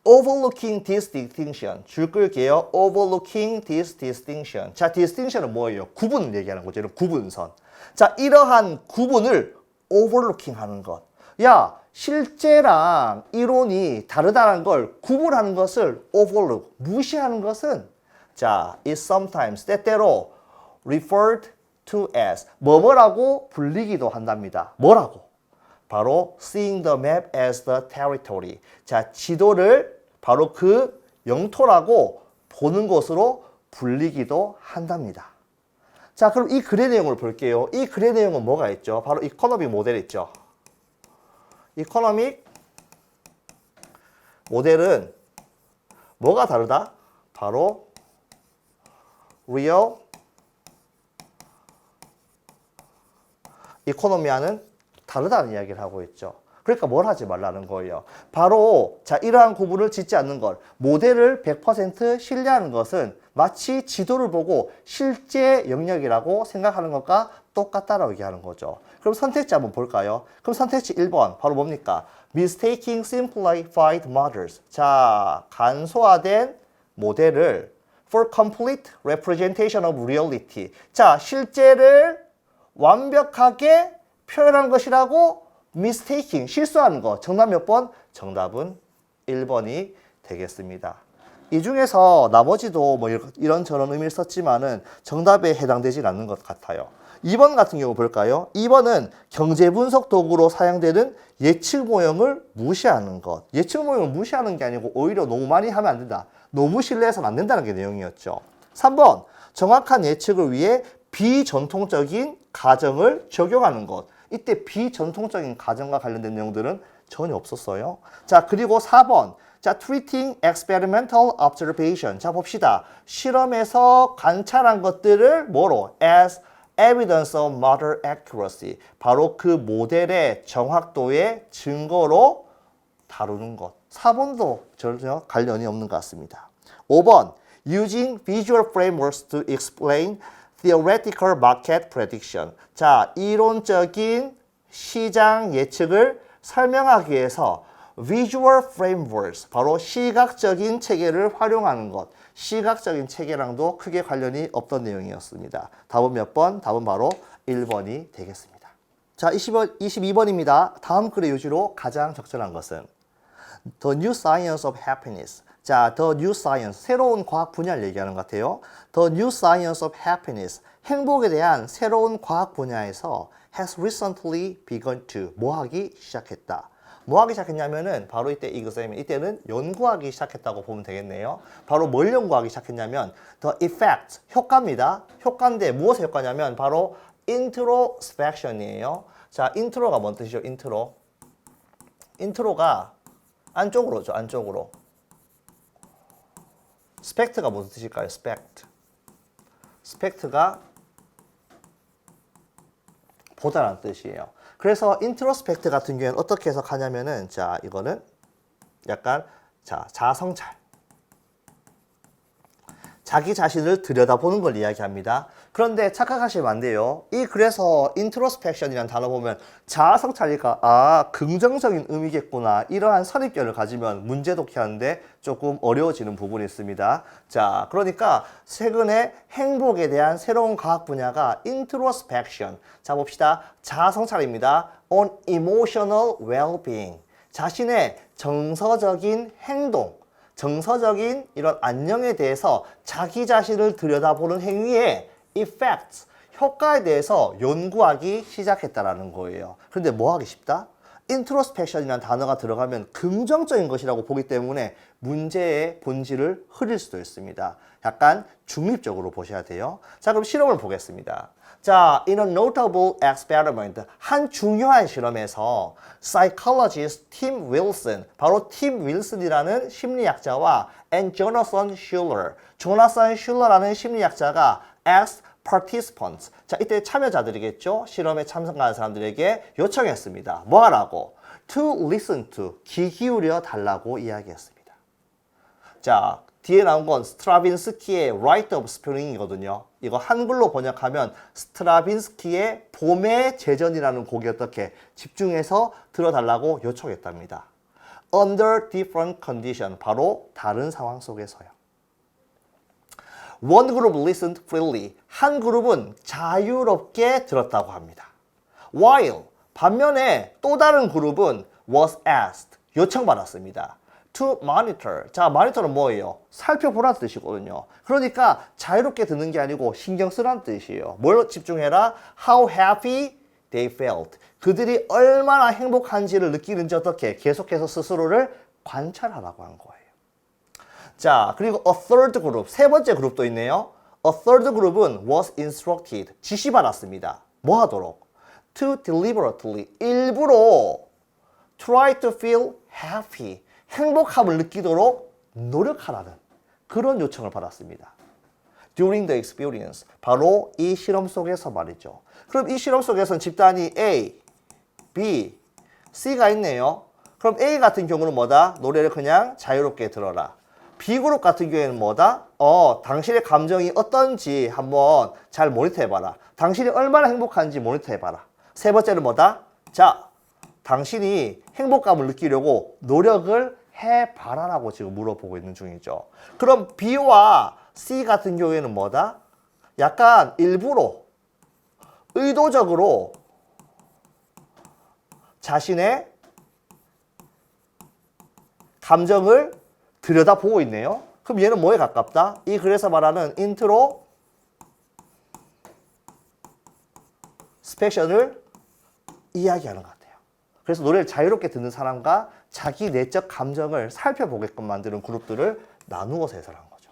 overlooking this distinction. 줄 끌게요. overlooking this distinction. 자, distinction은 뭐예요? 구분을 얘기하는 거죠. 이런 구분선. 자, 이러한 구분을 overlooking 하는 것. 야, 실제랑 이론이 다르다는 걸 구분하는 것을 overlook, 무시하는 것은 자, is sometimes 때때로 referred to as 뭐뭐라고 불리기도 한답니다. 뭐라고? 바로 seeing the map as the territory. 자, 지도를 바로 그 영토라고 보는 것으로 불리기도 한답니다. 자, 그럼 이 글의 내용을 볼게요. 이 글의 내용은 뭐가 있죠? 바로 이코노믹 모델 있죠. 이코노믹 모델은 뭐가 다르다? 바로 real economy와는 다르다는 이야기를 하고 있죠. 그러니까 뭘 하지 말라는 거예요. 바로 자, 이러한 구분을 짓지 않는 것, 모델을 100% 신뢰하는 것은 마치 지도를 보고 실제 영역이라고 생각하는 것과 똑같다라고 얘기하는 거죠. 그럼 선택지 한번 볼까요? 그럼 선택지 1번 바로 뭡니까? mistaking simplified models. 자, 간소화된 모델을 for complete representation of reality. 자, 실제를 완벽하게 표현한 것이라고 mistaking, 실수하는 거. 정답 몇 번? 정답은 1번이 되겠습니다. 이 중에서 나머지도 뭐 이런저런 의미를 썼지만은 정답에 해당되진 않는 것 같아요. 2번 같은 경우 볼까요? 2번은 경제 분석 도구로 사용되는 예측 모형을 무시하는 것. 예측 모형을 무시하는 게 아니고 오히려 너무 많이 하면 안 된다. 너무 신뢰해서는 안 된다는 게 내용이었죠. 3번, 정확한 예측을 위해 비전통적인 가정을 적용하는 것. 이때 비전통적인 가정과 관련된 내용들은 전혀 없었어요. 자, 그리고 4번. 자, treating experimental observation. 자, 봅시다. 실험에서 관찰한 것들을 뭐로? as evidence of model accuracy. 바로 그 모델의 정확도의 증거로 다루는 것. 4번도 전혀 관련이 없는 것 같습니다. 5번. using visual frameworks to explain theoretical market prediction. 자, 이론적인 시장 예측을 설명하기 위해서 visual frameworks, 바로 시각적인 체계를 활용하는 것. 시각적인 체계랑도 크게 관련이 없던 내용이었습니다. 답은 몇 번? 답은 바로 1번이 되겠습니다. 자, 22번입니다. 다음 글의 요지로 가장 적절한 것은 The New Science of Happiness. 자, The New Science, 새로운 과학 분야를 얘기하는 것 같아요. The New Science of Happiness, 행복에 대한 새로운 과학 분야에서 has recently begun to, 뭐 하기 시작했다. 뭐 하기 시작했냐면은 바로 이때 이때는 연구하기 시작했다고 보면 되겠네요. 바로 뭘 연구하기 시작했냐면 the effect, 효과입니다. 효과인데 무엇의 효과냐면 바로 introspection이에요. 자, 인트로가 뭔 뜻이죠? 인트로가 안쪽으로죠. 안쪽으로. 스펙트가 무슨 뜻일까요? 스펙트가 보다라는 뜻이에요. 그래서 인트로스펙트 같은 경우에는 어떻게 해석하냐면은, 자, 이거는 약간, 자, 자성찰. 자기 자신을 들여다보는 걸 이야기합니다. 그런데 착각하시면 안 돼요. 그래서 인트로스펙션이라는 단어 보면 자아성찰이니까 긍정적인 의미겠구나, 이러한 선입견을 가지면 문제 독해하는데 조금 어려워지는 부분이 있습니다. 자, 그러니까 최근에 행복에 대한 새로운 과학 분야가 인트로스펙션. 자, 봅시다. 자아성찰입니다. On emotional well-being. 자신의 정서적인 행동, 정서적인 이런 안녕에 대해서 자기 자신을 들여다보는 행위의 effects, 효과에 대해서 연구하기 시작했다라는 거예요. 그런데 뭐 하기 쉽다? introspection이라는 단어가 들어가면 긍정적인 것이라고 보기 때문에 문제의 본질을 흐릴 수도 있습니다. 약간 중립적으로 보셔야 돼요. 자, 그럼 실험을 보겠습니다. 자, in a notable experiment, 한 중요한 실험에서 psychologist Tim Wilson, 바로 팀 윌슨이라는 심리학자와 and Jonathan Schuller라는 심리학자가 asked participants, 자, 이때 참여자들이겠죠. 실험에 참석하는 사람들에게 요청했습니다. 뭐 하라고? To listen to, 귀 기울여 달라고 이야기했습니다. 자, 뒤에 나온 건 스트라빈스키의 Rite of Spring이거든요. 이거 한글로 번역하면 스트라빈스키의 봄의 제전이라는 곡이 어떻게 집중해서 들어달라고 요청했답니다. Under different condition, 바로 다른 상황 속에서요. One group listened freely, 한 그룹은 자유롭게 들었다고 합니다. While, 반면에 또 다른 그룹은 was asked, 요청받았습니다. To monitor. 자, monitor는 뭐예요? 살펴보라는 뜻이거든요. 그러니까 자유롭게 듣는 게 아니고 신경 쓰라는 뜻이에요. 뭘 집중해라? How happy they felt. 그들이 얼마나 행복한지를 느끼는지 어떻게 계속해서 스스로를 관찰하라고 한 거예요. 자, 그리고 a third group, 세 번째 그룹도 있네요. A third group은 was instructed, 지시받았습니다. 뭐 하도록? To deliberately, 일부러 try to feel happy, 행복함을 느끼도록 노력하라는 그런 요청을 받았습니다. During the experience, 바로 이 실험 속에서 말이죠. 그럼 이 실험 속에서는 집단이 A, B, C가 있네요. 그럼 A 같은 경우는 뭐다? 노래를 그냥 자유롭게 들어라. B그룹 같은 경우에는 뭐다? 당신의 감정이 어떤지 한번 잘 모니터해봐라. 당신이 얼마나 행복한지 모니터해봐라. 세 번째는 뭐다? 자, 당신이 행복감을 느끼려고 노력을 해봐라라고 지금 물어보고 있는 중이죠. 그럼 B와 C 같은 경우에는 뭐다? 약간 일부러, 의도적으로 자신의 감정을 들여다보고 있네요. 그럼 얘는 뭐에 가깝다? 이 글에서 말하는 인트로 스펙션을 이야기하는 것 같아요. 그래서 노래를 자유롭게 듣는 사람과 자기 내적 감정을 살펴보게끔 만드는 그룹들을 나누어서 해설한 거죠.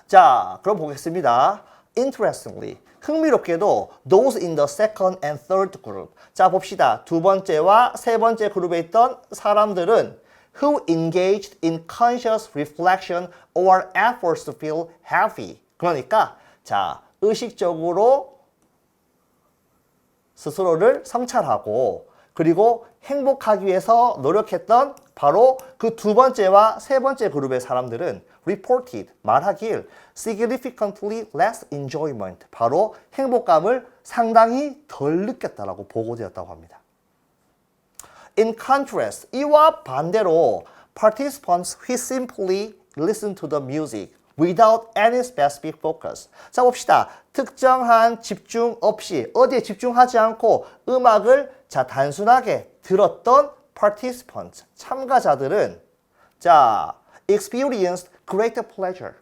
자, 그럼 보겠습니다. Interestingly, 흥미롭게도 those in the second and third group. 자, 봅시다. 두 번째와 세 번째 그룹에 있던 사람들은 who engaged in conscious reflection or efforts to feel happy. 그러니까 자, 의식적으로 스스로를 성찰하고 그리고 행복하기 위해서 노력했던 바로 그 두 번째와 세 번째 그룹의 사람들은 reported, 말하길 significantly less enjoyment, 바로 행복감을 상당히 덜 느꼈다라고 보고되었다고 합니다. In contrast, 이와 반대로 participants who simply listen to the music without any specific focus. 자, 봅시다. 특정한 집중 없이 어디에 집중하지 않고 음악을 단순하게 들었던 participants, 참가자들은 experienced greater pleasure.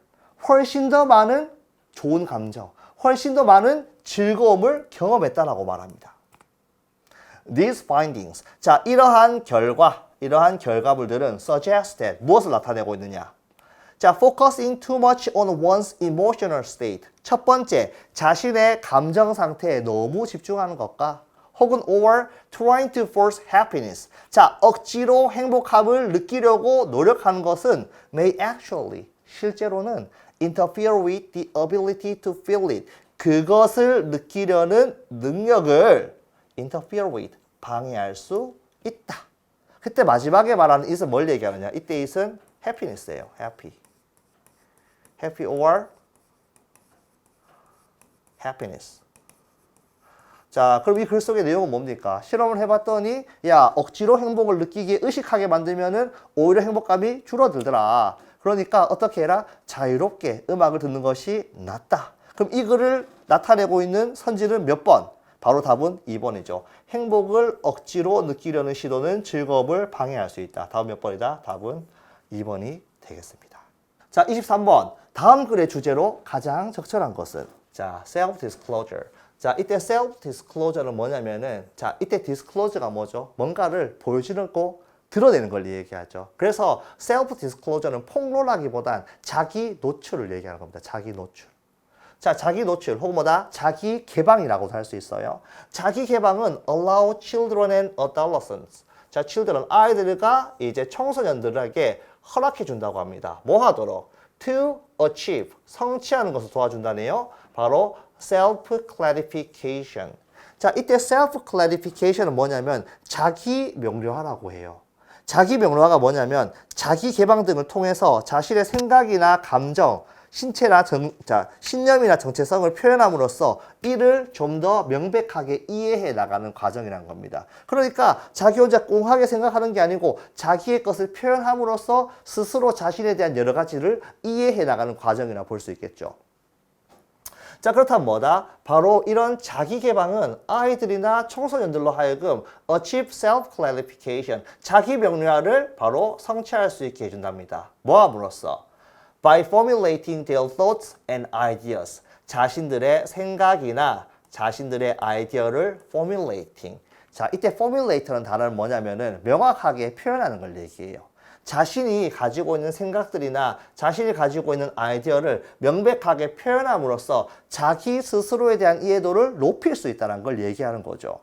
훨씬 더 많은 좋은 감정, 훨씬 더 많은 즐거움을 경험했다라고 말합니다. These findings. 이러한 결과물들은 suggested 무엇을 나타내고 있느냐? focusing too much on one's emotional state. 첫 번째, 자신의 감정 상태에 너무 집중하는 것과 혹은 or trying to force happiness. 억지로 행복함을 느끼려고 노력하는 것은 may actually, 실제로는 interfere with the ability to feel it. 그것을 느끼려는 능력을 interfere with, 방해할 수 있다. 그때 마지막에 말하는 it은 뭘 얘기하느냐? 이때 it은 happiness예요. happy or happiness. 그럼 이 글 속의 내용은 뭡니까? 실험을 해봤더니 억지로 행복을 느끼게 의식하게 만들면은 오히려 행복감이 줄어들더라. 그러니까 어떻게 해라? 자유롭게 음악을 듣는 것이 낫다. 그럼 이 글을 나타내고 있는 선지는 몇 번? 바로 답은 2번이죠. 행복을 억지로 느끼려는 시도는 즐거움을 방해할 수 있다. 다음 몇 번이다? 답은 2번이 되겠습니다. 23번. 다음 글의 주제로 가장 적절한 것은 self-disclosure. 이때 self-disclosure는 뭐냐면은 이때 disclosure가 뭐죠? 뭔가를 보여주고 드러내는 걸 얘기하죠. 그래서 self-disclosure는 폭로라기보단 자기 노출을 얘기하는 겁니다. 자기 노출. 자기 노출 혹은 자기 개방이라고도 할 수 있어요. 자기 개방은 allow children and adolescents. children, 아이들과 이제 청소년들에게 허락해 준다고 합니다. 뭐 하도록? To achieve, 성취하는 것을 도와준다네요. 바로 self-clarification. 이때 self-clarification은 뭐냐면 자기 명료화라고 해요. 자기 명료화가 뭐냐면 자기 개방 등을 통해서 자신의 생각이나 감정, 신념이나 정체성을 표현함으로써 이를 좀 더 명백하게 이해해 나가는 과정이라는 겁니다. 그러니까 자기 혼자 꽁하게 생각하는 게 아니고 자기의 것을 표현함으로써 스스로 자신에 대한 여러 가지를 이해해 나가는 과정이라 볼 수 있겠죠. 그렇다면 뭐다? 바로 이런 자기 개방은 아이들이나 청소년들로 하여금 achieve self-clarification, 자기 명료화를 바로 성취할 수 있게 해준답니다. 뭐함으로써? By formulating their thoughts and ideas. 자신들의 생각이나 자신들의 아이디어를 formulating. 이때 formulate라는 단어는 뭐냐면은 명확하게 표현하는 걸 얘기해요. 자신이 가지고 있는 생각들이나 자신이 가지고 있는 아이디어를 명백하게 표현함으로써 자기 스스로에 대한 이해도를 높일 수 있다는 걸 얘기하는 거죠.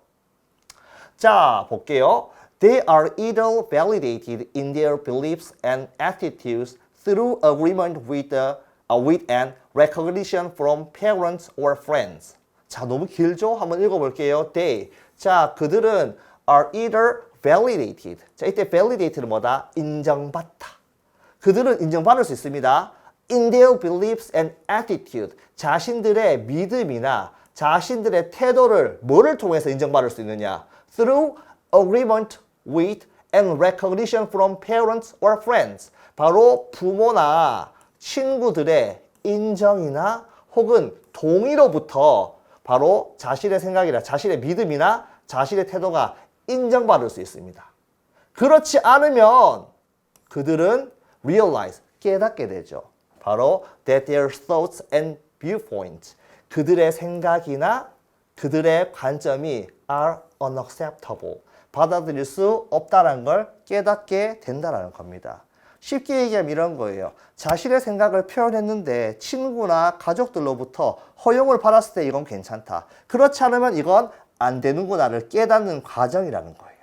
볼게요. They are either validated in their beliefs and attitudes through agreement with and recognition from parents or friends. 너무 길죠? 한번 읽어볼게요. They. 그들은 are either validated. 이때 validate는 뭐다? 인정받다. 그들은 인정받을 수 있습니다. In their beliefs and attitude. 자신들의 믿음이나 자신들의 태도를 뭐를 통해서 인정받을 수 있느냐? Through agreement with and recognition from parents or friends. 바로 부모나 친구들의 인정이나 혹은 동의로부터 바로 자신의 생각이나 자신의 믿음이나 자신의 태도가 인정받을 수 있습니다. 그렇지 않으면 그들은 realize, 깨닫게 되죠. 바로 that their thoughts and viewpoints, 그들의 생각이나 그들의 관점이 are unacceptable, 받아들일 수 없다는 걸 깨닫게 된다는 겁니다. 쉽게 얘기하면 이런 거예요. 자신의 생각을 표현했는데 친구나 가족들로부터 허용을 받았을 때 이건 괜찮다. 그렇지 않으면 이건 안 되는구나를 깨닫는 과정이라는 거예요.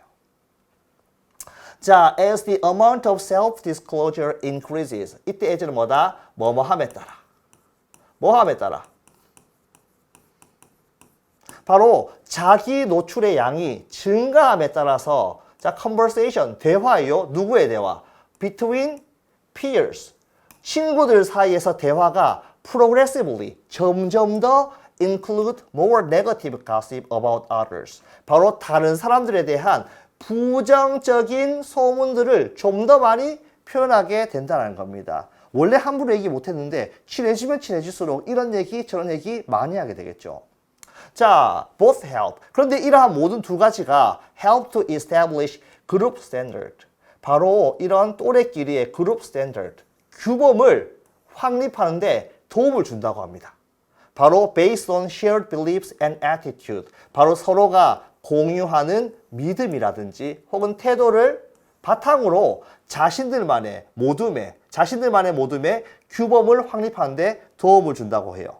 as the amount of self-disclosure increases. 이때 as는 뭐다? 뭐뭐함에 따라. 뭐함에 따라. 바로 자기 노출의 양이 증가함에 따라서 conversation, 대화예요. 누구의 대화? Between peers. 친구들 사이에서 대화가 progressively, 점점 더 include more negative gossip about others. 바로 다른 사람들에 대한 부정적인 소문들을 좀 더 많이 표현하게 된다는 겁니다. 원래 함부로 얘기 못했는데 친해지면 친해질수록 이런 얘기 저런 얘기 많이 하게 되겠죠. 자, both help. 그런데 이러한 모든 두 가지가 help to establish group standard. 바로 이런 또래끼리의 group standard, 규범을 확립하는데 도움을 준다고 합니다. 바로 based on shared beliefs and attitude. 바로 서로가 공유하는 믿음이라든지 혹은 태도를 바탕으로 자신들만의 모둠의 규범을 확립하는데 도움을 준다고 해요.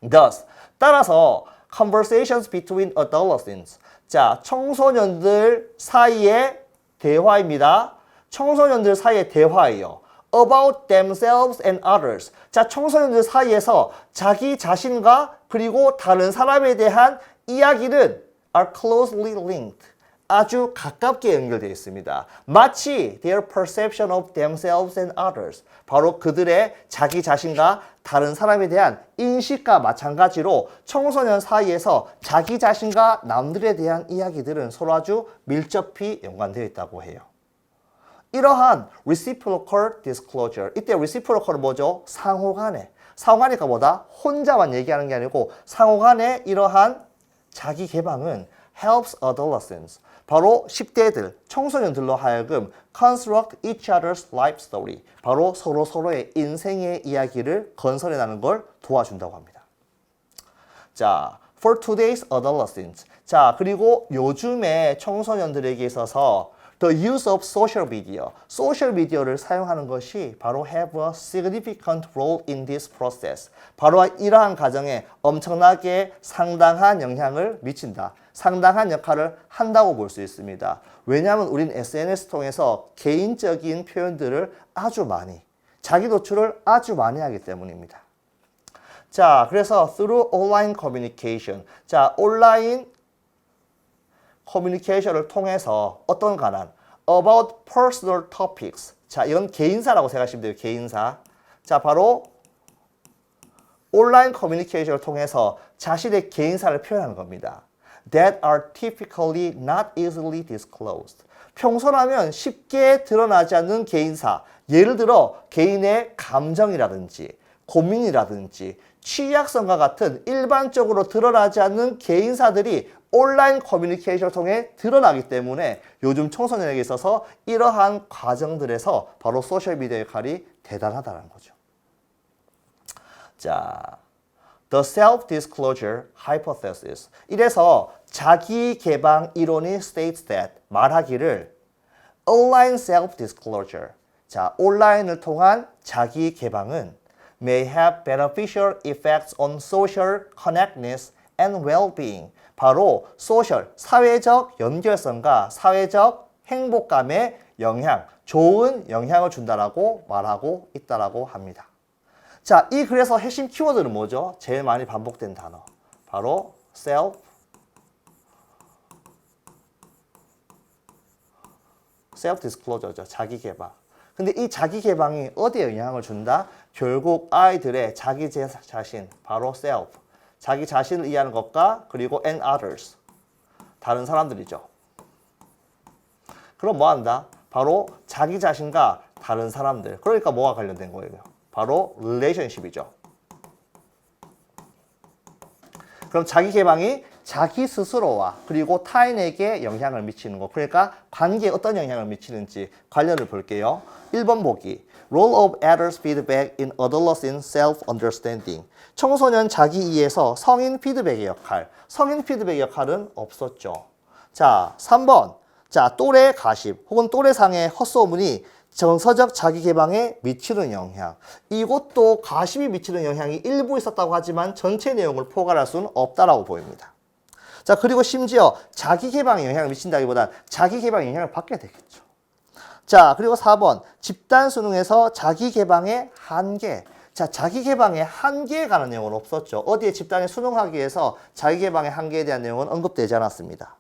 Thus, 따라서 conversations between adolescents. 자, 청소년들 사이의 대화입니다. 청소년들 사이의 대화예요. About themselves and others. 자, 청소년들 사이에서 자기 자신과 그리고 다른 사람에 대한 이야기는 are closely linked. 아주 가깝게 연결되어 있습니다. 마치 their perception of themselves and others. 바로 그들의 자기 자신과 다른 사람에 대한 인식과 마찬가지로 청소년 사이에서 자기 자신과 남들에 대한 이야기들은 서로 아주 밀접히 연관되어 있다고 해요. 이러한 reciprocal disclosure. 이때 reciprocal은 뭐죠? 상호간에. 상호간이니까 뭐다? 혼자만 얘기하는 게 아니고 상호간에 이러한 자기 개방은 helps adolescents. 바로 10대들, 청소년들로 하여금 construct each other's life story. 바로 서로의 인생의 이야기를 건설해나가는 걸 도와준다고 합니다. 자, for today's adolescents. 자, 그리고 요즘의 청소년들에게 있어서 the use of social media. 소셜 미디어를 사용하는 것이 바로 have a significant role in this process. 바로 이러한 과정에 엄청나게 상당한 영향을 미친다. 상당한 역할을 한다고 볼 수 있습니다. 왜냐하면 우린 SNS 통해서 개인적인 표현들을 아주 많이, 자기 노출을 아주 많이 하기 때문입니다. 자, 그래서 through online communication. 자, 온라인 커뮤니케이션을 통해서 어떤 관한 about personal topics. 자, 이건 개인사라고 생각하시면 돼요. 개인사. 자, 바로 온라인 커뮤니케이션을 통해서 자신의 개인사를 표현하는 겁니다. That are typically not easily disclosed. 평소라면 쉽게 드러나지 않는 개인사. 예를 들어 개인의 감정이라든지 고민이라든지 취약성과 같은 일반적으로 드러나지 않는 개인사들이 온라인 커뮤니케이션을 통해 드러나기 때문에 요즘 청소년에게 있어서 이러한 과정들에서 바로 소셜미디어의 역할이 대단하다는 거죠. 자, the self-disclosure hypothesis. 이래서 자기 개방 이론이 states that 말하기를 online self-disclosure. 자, 온라인을 통한 자기 개방은 may have beneficial effects on social connectedness and well-being. 바로 소셜, 사회적 연결성과 사회적 행복감에 좋은 영향을 준다라고 말하고 있다라고 합니다. 자, 이 글에서 핵심 키워드는 뭐죠? 제일 많이 반복된 단어. 바로 self-disclosure죠. 자기 개방. 근데 이 자기 개방이 어디에 영향을 준다? 결국 아이들의 자기 자신, 바로 self. 자기 자신을 이해하는 것과 그리고 and others. 다른 사람들이죠. 그럼 뭐 한다? 바로 자기 자신과 다른 사람들. 그러니까 뭐가 관련된 거예요? 바로 relationship이죠. 그럼 자기 개방이 자기 스스로와 그리고 타인에게 영향을 미치는 것. 그러니까 관계에 어떤 영향을 미치는지 관련을 볼게요. 1번 보기. Role of adults feedback in adolescent self-understanding. 청소년 자기 이해에서 성인 피드백의 역할. 성인 피드백의 역할은 없었죠. 자, 3번. 자, 또래 가십 혹은 또래상의 헛소문이 정서적 자기 개방에 미치는 영향. 이것도 가십이 미치는 영향이 일부 있었다고 하지만 전체 내용을 포괄할 수는 없다라고 보입니다. 자, 그리고 심지어 자기 개방에 영향을 미친다기보단 자기 개방에 영향을 받게 되겠죠. 자, 그리고 4번. 집단 수능에서 자기 개방의 한계. 자, 자기 개방의 한계에 관한 내용은 없었죠. 어디에 집단에 수능하기 위해서 자기 개방의 한계에 대한 내용은 언급되지 않았습니다.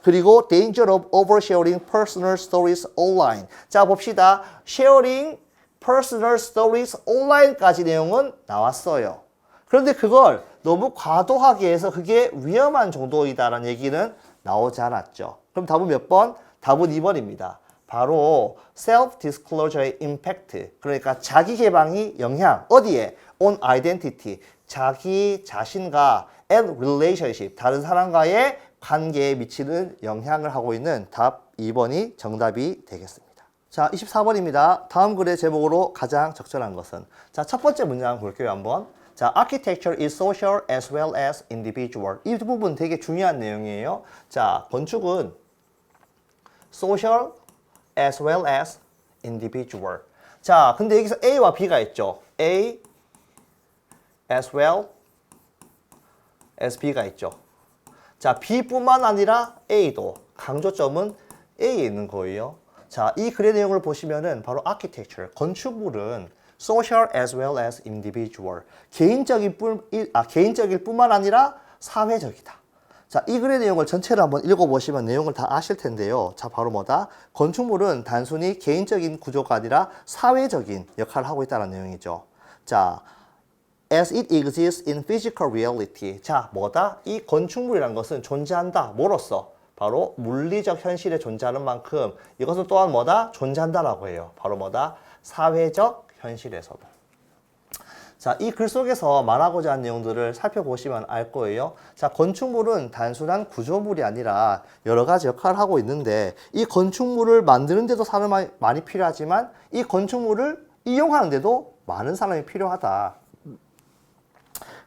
그리고 danger of oversharing personal stories online. 자, 봅시다. sharing personal stories online까지 내용은 나왔어요. 그런데 그걸 너무 과도하게 해서 그게 위험한 정도이다라는 얘기는 나오지 않았죠. 그럼 답은 몇 번? 답은 2번입니다. 바로 self-disclosure의 impact, 그러니까 자기 개방이 영향, 어디에? on identity, 자기 자신과 and relationship, 다른 사람과의 관계에 미치는 영향을 하고 있는 답 2번이 정답이 되겠습니다. 자, 24번입니다. 다음 글의 제목으로 가장 적절한 것은? 자, 첫 번째 문장 볼게요, 한번. 자, architecture is social as well as individual. 이 부분 되게 중요한 내용이에요. 자, 건축은 social as well as individual. 자, 근데 여기서 A와 B가 있죠. A as well as B가 있죠. 자, B뿐만 아니라 A도 강조점은 A에 있는 거예요. 자, 이 글의 내용을 보시면은 바로 architecture, 건축물은 social as well as individual, 개인적일 뿐만 아니라 사회적이다. 자, 이 글의 내용을 전체를 한번 읽어보시면 내용을 다 아실 텐데요. 자, 바로 뭐다? 건축물은 단순히 개인적인 구조가 아니라 사회적인 역할을 하고 있다는 내용이죠. 자, as it exists in physical reality. 자, 뭐다? 이 건축물이란 것은 존재한다. 뭐로써? 바로 물리적 현실에 존재하는 만큼 이것은 또한 뭐다? 존재한다라고 해요. 바로 뭐다? 사회적 현실에서도. 자, 이 글 속에서 말하고자 하는 내용들을 살펴보시면 알 거예요. 자, 건축물은 단순한 구조물이 아니라 여러 가지 역할을 하고 있는데 이 건축물을 만드는 데도 사람이 많이 필요하지만 이 건축물을 이용하는 데도 많은 사람이 필요하다.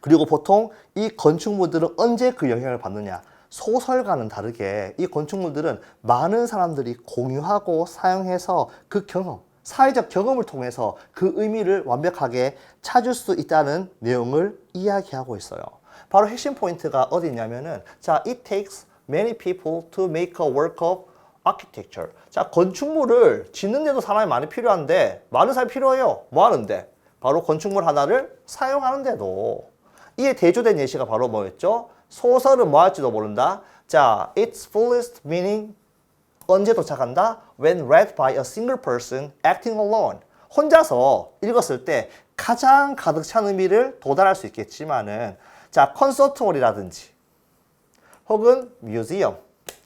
그리고 보통 이 건축물들은 언제 그 영향을 받느냐? 소설과는 다르게 이 건축물들은 많은 사람들이 공유하고 사용해서 그 경험, 사회적 경험을 통해서 그 의미를 완벽하게 찾을 수 있다는 내용을 이야기하고 있어요. 바로 핵심 포인트가 어디 있냐면은, 자, it takes many people to make a work of architecture. 자, 건축물을 짓는데도 사람이 많이 필요한데, 많은 사람이 필요해요. 뭐 하는데? 바로 건축물 하나를 사용하는데도. 이에 대조된 예시가 바로 뭐였죠? 소설은 뭐 할지도 모른다. 자, its fullest meaning 언제 도착한다? When read by a single person acting alone. 혼자서 읽었을 때 가장 가득 찬 의미를 도달할 수 있겠지만은, 자, 콘서트홀이라든지 혹은 뮤지엄,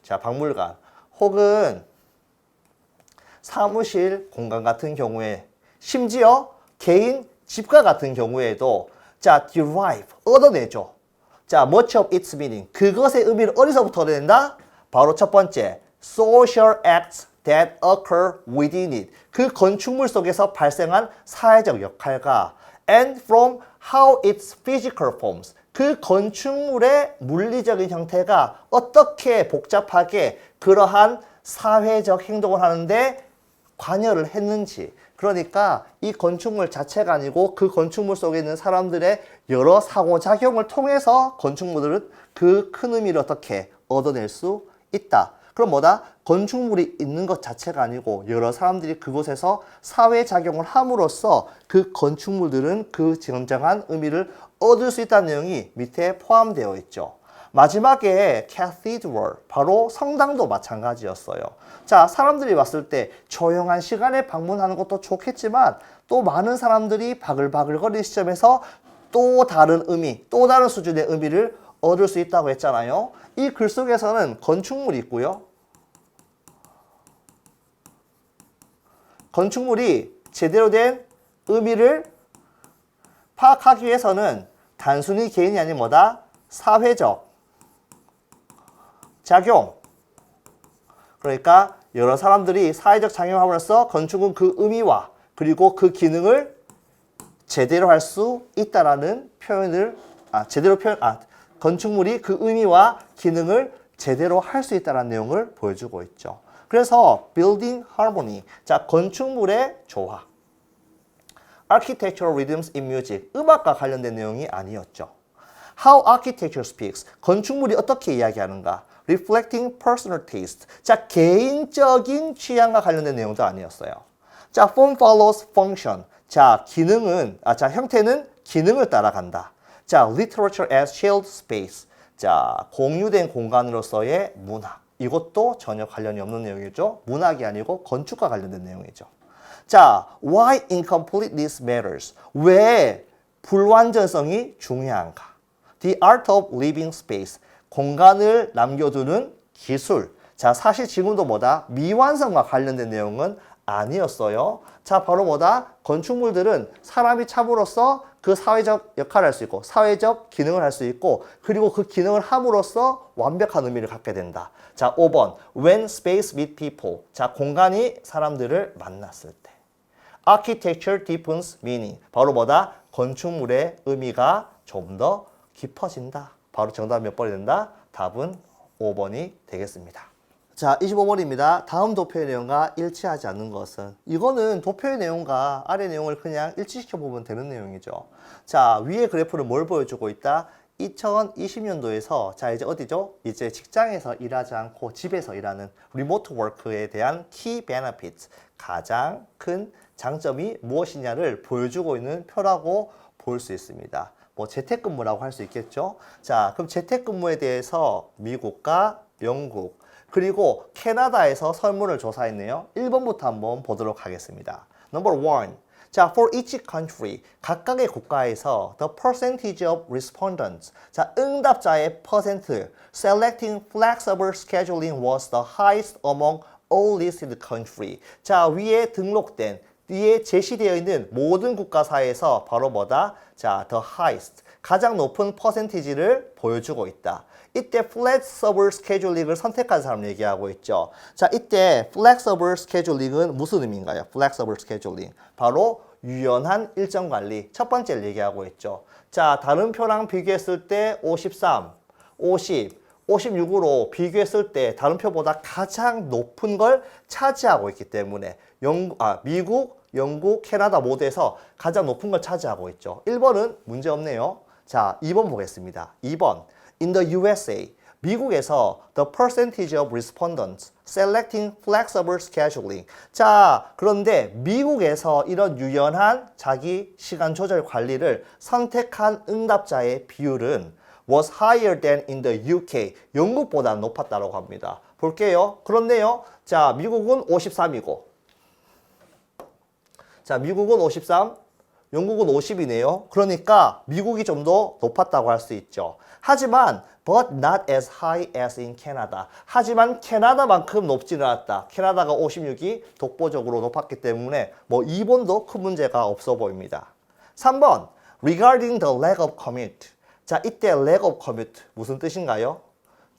자, 박물관, 혹은 사무실 공간 같은 경우에, 심지어 개인 집과 같은 경우에도 자, derive, 얻어내죠. 자, much of its meaning, 그것의 의미를 어디서부터 얻어낸다? 바로 첫 번째, social acts that occur within it. 그 건축물 속에서 발생한 사회적 역할과 and from how its physical forms. 그 건축물의 물리적인 형태가 어떻게 복잡하게 그러한 사회적 행동을 하는데 관여를 했는지. 그러니까 이 건축물 자체가 아니고 그 건축물 속에 있는 사람들의 여러 상호작용을 통해서 건축물들은 그 큰 의미를 어떻게 얻어낼 수 있다. 그럼 뭐다? 건축물이 있는 것 자체가 아니고 여러 사람들이 그곳에서 사회작용을 함으로써 그 건축물들은 그 진정한 의미를 얻을 수 있다는 내용이 밑에 포함되어 있죠. 마지막에 cathedral, 바로 성당도 마찬가지였어요. 자, 사람들이 왔을 때 조용한 시간에 방문하는 것도 좋겠지만 또 많은 사람들이 바글바글거리는 시점에서 또 다른 의미, 또 다른 수준의 의미를 얻을 수 있다고 했잖아요. 이 글 속에서는 건축물이 있고요. 건축물이 제대로 된 의미를 파악하기 위해서는 단순히 개인이 아닌 뭐다? 사회적 작용. 그러니까 여러 사람들이 사회적 작용함으로써 건축은 그 의미와 그리고 그 기능을 제대로 할 수 있다라는 표현을 건축물이 그 의미와 기능을 제대로 할 수 있다는 내용을 보여주고 있죠. 그래서 building harmony, 자, 건축물의 조화. architectural rhythms in music, 음악과 관련된 내용이 아니었죠. how architecture speaks, 건축물이 어떻게 이야기하는가. reflecting personal taste, 자, 개인적인 취향과 관련된 내용도 아니었어요. 자, form follows function, 자, 형태는 기능을 따라간다. 자, literature as shared space, 자, 공유된 공간으로서의 문학. 이것도 전혀 관련이 없는 내용이죠. 문학이 아니고 건축과 관련된 내용이죠. 자, why incompleteness matters, 왜 불완전성이 중요한가. the art of living space, 공간을 남겨두는 기술. 자, 사실 지금도 뭐다? 미완성과 관련된 내용은 아니었어요. 자, 바로 뭐다? 건축물들은 사람이 참으로써 그 사회적 역할을 할 수 있고 사회적 기능을 할 수 있고 그리고 그 기능을 함으로써 완벽한 의미를 갖게 된다. 자, 5번. When space meet people. 자, 공간이 사람들을 만났을 때. Architecture deepens meaning. 바로 뭐다? 건축물의 의미가 좀 더 깊어진다. 바로 정답 몇 번이 된다? 답은 5번이 되겠습니다. 자, 25번입니다. 다음 도표의 내용과 일치하지 않는 것은? 이거는 도표의 내용과 아래 내용을 그냥 일치시켜 보면 되는 내용이죠. 자, 위의 그래프는 뭘 보여주고 있다? 2020년도에서 자, 이제 어디죠? 이제 직장에서 일하지 않고 집에서 일하는 리모트 워크에 대한 키 베네피트, 가장 큰 장점이 무엇이냐를 보여주고 있는 표라고 볼 수 있습니다. 뭐 재택근무라고 할 수 있겠죠. 자, 그럼 재택근무에 대해서 미국과 영국 그리고 캐나다에서 설문을 조사했네요. 1번부터 한번 보도록 하겠습니다. Number 1. 자, for each country, 각각의 국가에서 the percentage of respondents, 자, 응답자의 퍼센트, selecting flexible scheduling was the highest among all listed country. 자, 위에 등록된, 위에 제시되어 있는 모든 국가사에서 바로 뭐다? 자, the highest, 가장 높은 퍼센티지를 보여주고 있다. 이때 flexible scheduling을 선택한 사람 얘기하고 있죠. 자, 이때 flexible scheduling은 무슨 의미인가요? flexible scheduling. 바로 유연한 일정 관리. 첫 번째를 얘기하고 있죠. 자, 다른 표랑 비교했을 때 53, 50, 56으로 비교했을 때 다른 표보다 가장 높은 걸 차지하고 있기 때문에 미국, 영국, 캐나다 모두에서 가장 높은 걸 차지하고 있죠. 1번은 문제 없네요. 자, 2번 보겠습니다. 2번. In the USA, 미국에서 the percentage of respondents selecting flexible scheduling. 자, 그런데 미국에서 이런 유연한 자기 시간 조절 관리를 선택한 응답자의 비율은 was higher than in the UK. 영국보다 높았다고 합니다. 볼게요. 그렇네요. 자, 미국은 53이고. 자, 미국은 53, 영국은 50이네요. 그러니까 미국이 좀 더 높았다고 할 수 있죠. 하지만 but not as high as in Canada. 하지만 캐나다만큼 높지는 않았다. 캐나다가 56이 독보적으로 높았기 때문에 뭐 2번도 큰 문제가 없어 보입니다. 3번 regarding the lack of commute. 자, 이때 lack of commute 무슨 뜻인가요?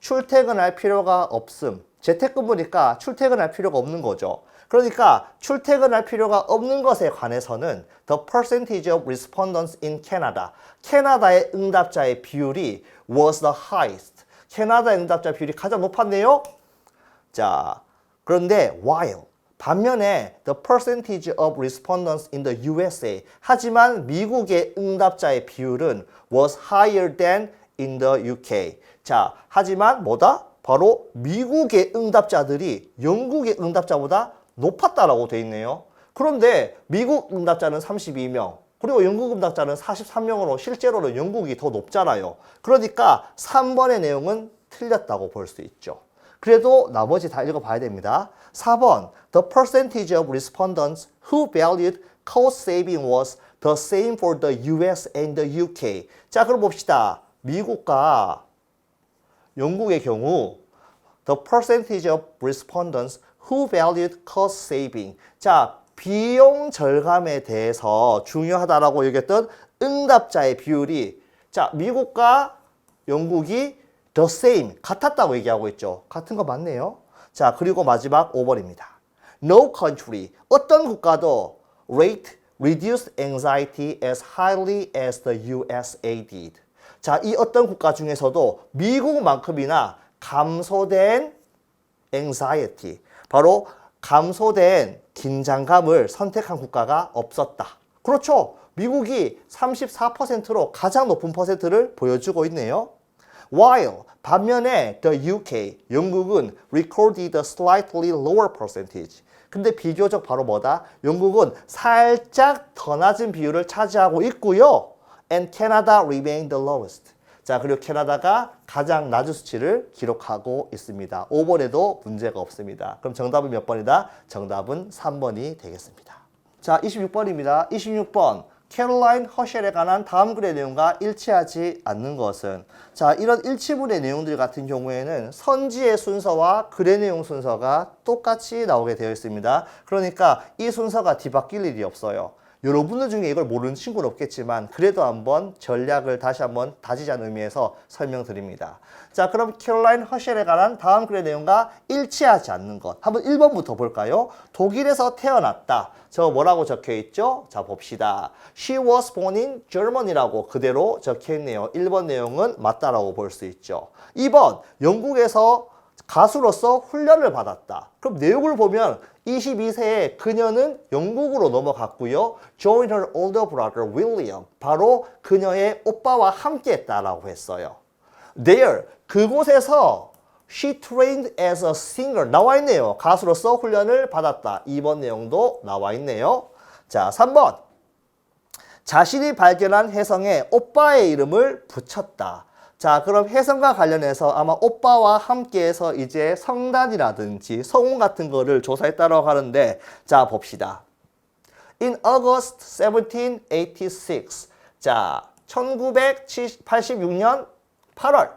출퇴근할 필요가 없음. 재택근무니까 출퇴근할 필요가 없는 거죠. 그러니까 출퇴근할 필요가 없는 것에 관해서는 the percentage of respondents in Canada, 캐나다의 응답자의 비율이 was the highest. 캐나다의 응답자 비율이 가장 높았네요. 자, 그런데 while 반면에 the percentage of respondents in the USA, 하지만 미국의 응답자의 비율은 was higher than in the UK. 자, 하지만 뭐다? 바로 미국의 응답자들이 영국의 응답자보다 높았다라고 돼 있네요. 그런데 미국 응답자는 32명, 그리고 영국 응답자는 43명으로 실제로는 영국이 더 높잖아요. 그러니까 3번의 내용은 틀렸다고 볼 수 있죠. 그래도 나머지 다 읽어봐야 됩니다. 4번, the percentage of respondents who valued cost saving was the same for the US and the UK. 자, 그럼 봅시다. 미국과 영국의 경우 the percentage of respondents who valued cost saving. 자, 비용 절감에 대해서 중요하다라고 여겼던 응답자의 비율이 자, 미국과 영국이 the same, 같았다고 얘기하고 있죠. 같은 거 맞네요. 자, 그리고 마지막 5번입니다. No country, 어떤 국가도 rate reduced anxiety as highly as the USA did. 자, 이 어떤 국가 중에서도 미국만큼이나 감소된 anxiety, 바로 감소된 긴장감을 선택한 국가가 없었다. 그렇죠. 미국이 34%로 가장 높은 퍼센트를 보여주고 있네요. While 반면에 the UK, 영국은 recorded a slightly lower percentage. 근데 비교적 바로 뭐다? 영국은 살짝 더 낮은 비율을 차지하고 있고요. And Canada remained the lowest. 자, 그리고 캐나다가 가장 낮은 수치를 기록하고 있습니다. 5번에도 문제가 없습니다. 그럼 정답은 몇 번이다? 정답은 3번이 되겠습니다. 자, 26번입니다. 26번. 캐롤라인 허셸에 관한 다음 글의 내용과 일치하지 않는 것은 자, 이런 일치문의 내용들 같은 경우에는 선지의 순서와 글의 내용 순서가 똑같이 나오게 되어 있습니다. 그러니까 이 순서가 뒤바뀔 일이 없어요. 여러분들 중에 이걸 모르는 친구는 없겠지만 그래도 한번 전략을 다시 한번 다지자는 의미에서 설명드립니다. 자, 그럼 캐롤라인 허셸에 관한 다음 글의 내용과 일치하지 않는 것. 한번 1번부터 볼까요? 독일에서 태어났다. 저 뭐라고 적혀 있죠? 자, 봅시다. She was born in Germany라고 그대로 적혀 있네요. 1번 내용은 맞다라고 볼 수 있죠. 2번, 영국에서 가수로서 훈련을 받았다. 그럼 내용을 보면 22세에 그녀는 영국으로 넘어갔고요. Joined her older brother William. 바로 그녀의 오빠와 함께 했다라고 했어요. There, 그곳에서 she trained as a singer. 나와 있네요. 가수로서 훈련을 받았다. 2번 내용도 나와 있네요. 자, 3번. 자신이 발견한 혜성에 오빠의 이름을 붙였다. 자, 그럼 혜성과 관련해서 아마 오빠와 함께해서 이제 성단이라든지 성운 같은 거를 조사했다고 하는데 자, 봅시다. In August 1786. 자, 1986년 8월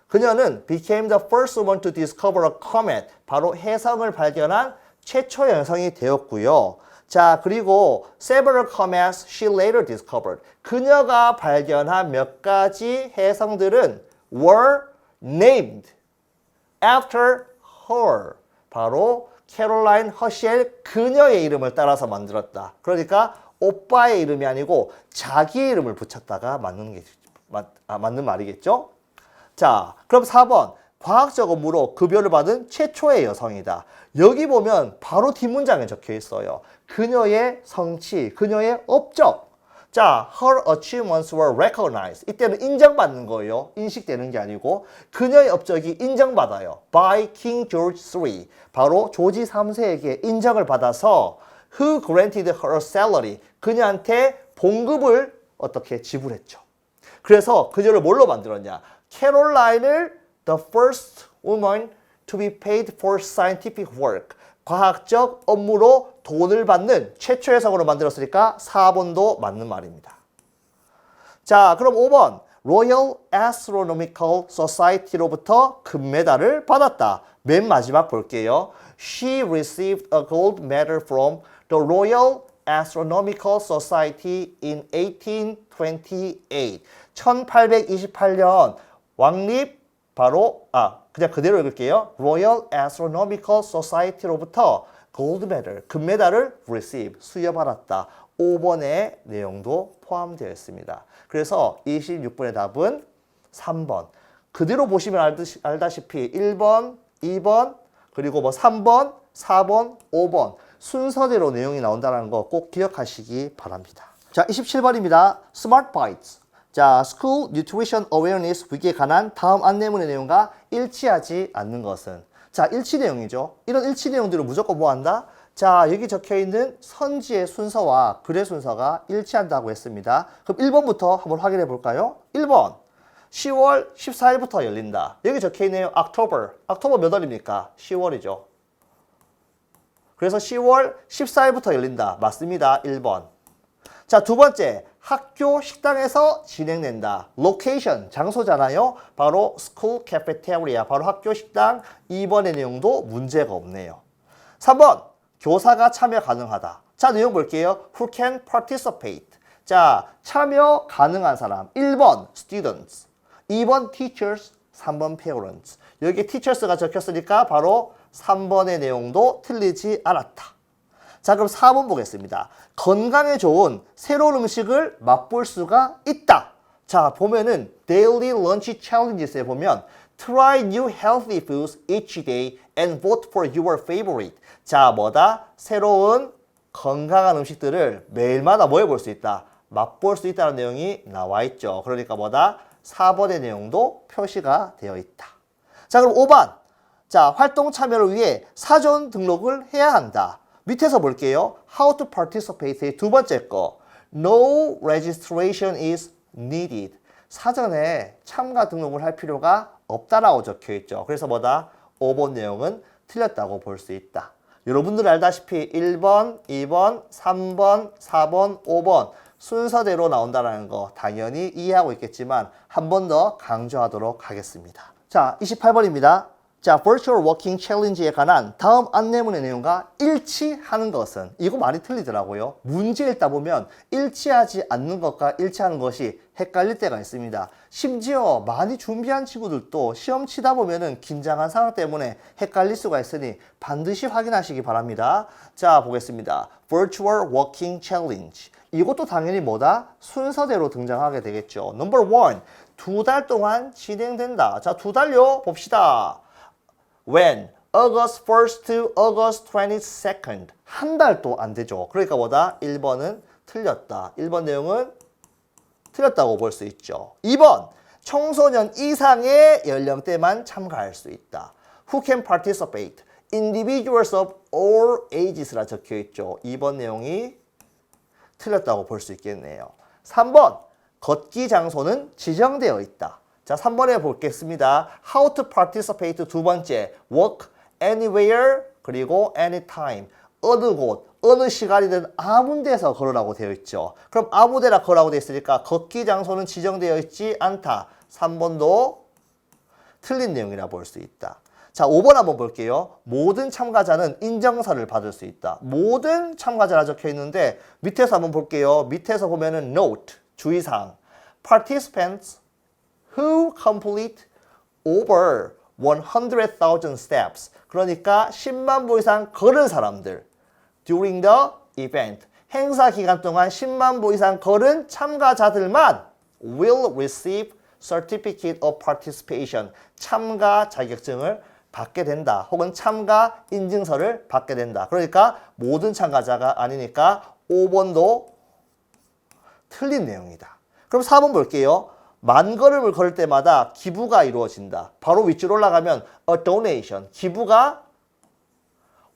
그녀는 became the first woman to discover a comet. 바로 혜성을 발견한 최초 여성이 되었고요. 자, 그리고 several comets she later discovered. 그녀가 발견한 몇 가지 혜성들은 were named after her. 바로 캐롤라인 허셸 그녀의 이름을 따라서 만들었다. 그러니까 오빠의 이름이 아니고 자기의 이름을 붙였다가 맞는 말이겠죠? 자, 그럼 4번. 과학적 업무로 급여를 받은 최초의 여성이다. 여기 보면 바로 뒷문장에 적혀 있어요. 그녀의 성취, 그녀의 업적. 자, her achievements were recognized. 이때는 인정받는 거예요. 인식되는 게 아니고 그녀의 업적이 인정받아요. By King George III. 바로 조지 3세에게 인정을 받아서 who granted her a salary. 그녀한테 봉급을 어떻게 지불했죠. 그래서 그녀를 뭘로 만들었냐. 캐롤라인을 the first woman to be paid for scientific work. 과학적 업무로 돈을 받는 최초의 여성으로 만들었으니까 4번도 맞는 말입니다. 자, 그럼 5번. Royal Astronomical Society로부터 금메달을 받았다. 맨 마지막 볼게요. She received a gold medal from the Royal Astronomical Society in 1828. 1828년 왕립 바로 그냥 그대로 읽을게요. Royal Astronomical Society로부터 gold medal, 금메달을 receive, 수여받았다. 5번의 내용도 포함되어 있습니다. 그래서 26번의 답은 3번. 그대로 보시면 알다시피 1번, 2번, 그리고 3번, 4번, 5번 순서대로 내용이 나온다는 거 꼭 기억하시기 바랍니다. 자, 27번입니다. Smart Bites. 자, School Nutrition Awareness Week에 관한 다음 안내문의 내용과 일치하지 않는 것은 자, 일치 내용이죠. 이런 일치 내용들을 무조건 뭐 한다? 자, 여기 적혀있는 선지의 순서와 글의 순서가 일치한다고 했습니다. 그럼 1번부터 한번 확인해 볼까요? 1번 10월 14일부터 열린다. 여기 적혀있네요. October. October 몇 월입니까? 10월이죠. 그래서 10월 14일부터 열린다. 맞습니다. 1번. 자, 두 번째. 학교 식당에서 진행된다. location, 장소잖아요. 바로 school cafeteria, 바로 학교 식당. 2번의 내용도 문제가 없네요. 3번, 교사가 참여 가능하다. 자, 내용 볼게요. Who can participate? 자, 참여 가능한 사람. 1번, students. 2번, teachers. 3번, parents. 여기 teachers가 적혔으니까 바로 3번의 내용도 틀리지 않았다. 자, 그럼 4번 보겠습니다. 건강에 좋은 새로운 음식을 맛볼 수가 있다. 자, 보면은 Daily Lunch Challenges에 보면 Try new healthy foods each day and vote for your favorite. 자, 뭐다? 새로운 건강한 음식들을 매일마다 뭐 해볼 수 있다? 맛볼 수 있다는 내용이 나와 있죠. 그러니까 뭐다? 4번의 내용도 표시가 되어 있다. 자, 그럼 5번. 자, 활동 참여를 위해 사전 등록을 해야 한다. 밑에서 볼게요. How to participate의 두 번째 거. No registration is needed. 사전에 참가 등록을 할 필요가 없다라고 적혀 있죠. 그래서 뭐다? 5번 내용은 틀렸다고 볼 수 있다. 여러분들 알다시피 1번, 2번, 3번, 4번, 5번 순서대로 나온다는 거 당연히 이해하고 있겠지만 한 번 더 강조하도록 하겠습니다. 자, 28번입니다. 자, Virtual Walking Challenge에 관한 다음 안내문의 내용과 일치하는 것은, 이거 많이 틀리더라고요. 문제 읽다 보면 일치하지 않는 것과 일치하는 것이 헷갈릴 때가 있습니다. 심지어 많이 준비한 친구들도 시험 치다 보면은 긴장한 상황 때문에 헷갈릴 수가 있으니 반드시 확인하시기 바랍니다. 자, 보겠습니다. Virtual Walking Challenge. 이것도 당연히 뭐다? 순서대로 등장하게 되겠죠. Number 1. 2달 동안 진행된다. 자, 2달요? 봅시다. When? August 1st to August 22nd. 한 달도 안 되죠. 그러니까 뭐다? 1번은 틀렸다. 1번 내용은 틀렸다고 볼 수 있죠. 2번. 청소년 이상의 연령대만 참가할 수 있다. Who can participate? Individuals of all ages라 적혀 있죠. 2번 내용이 틀렸다고 볼 수 있겠네요. 3번. 걷기 장소는 지정되어 있다. 자, 3번에 보겠습니다. How to participate 두 번째. Walk anywhere 그리고 anytime. 어느 곳, 어느 시간이든 아무 데서 걸으라고 되어 있죠. 그럼 아무 데나 걸으라고 되어 있으니까 걷기 장소는 지정되어 있지 않다. 3번도 틀린 내용이라 볼 수 있다. 자, 5번 한번 볼게요. 모든 참가자는 인정서를 받을 수 있다. 모든 참가자라 적혀 있는데 밑에서 한번 볼게요. 밑에서 보면은 note, 주의사항. Participants who complete over 100,000 steps. 그러니까 10만 보 이상 걸은 사람들. During the event. 행사 기간 동안 10만 보 이상 걸은 참가자들만 will receive certificate of participation. 참가 자격증을 받게 된다. 혹은 참가 인증서를 받게 된다. 그러니까 모든 참가자가 아니니까 5번도 틀린 내용이다. 그럼 4번 볼게요. 만 걸음을 걸을 때마다 기부가 이루어진다. 바로 위쪽으로 올라가면 a donation, 기부가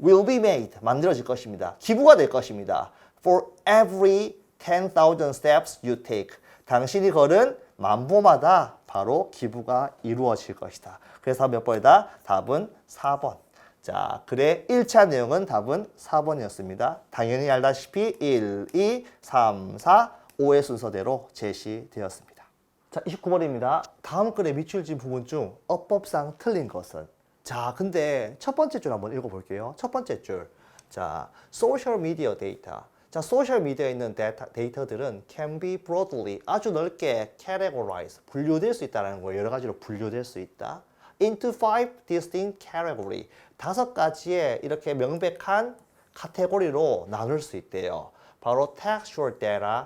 will be made, 만들어질 것입니다. 기부가 될 것입니다. For every 10,000 steps you take. 당신이 걸은 만 보마다 바로 기부가 이루어질 것이다. 그래서 몇 번이다? 답은 4번. 자, 글의 1차 내용은 답은 4번이었습니다. 당연히 알다시피 1, 2, 3, 4, 5의 순서대로 제시되었습니다. 자, 29번입니다. 다음 글의 밑줄 진 부분 중 어법상 틀린 것은? 자, 근데 첫 번째 줄 한번 읽어볼게요. 첫 번째 줄. 자, social media data. 자, 소셜 미디어에 있는 데이터들은 can be broadly, 아주 넓게 categorize, 분류될 수 있다는 거예요. 여러 가지로 분류될 수 있다. into 5 distinct category, 5가지의 이렇게 명백한 카테고리로 나눌 수 있대요. 바로 textual data,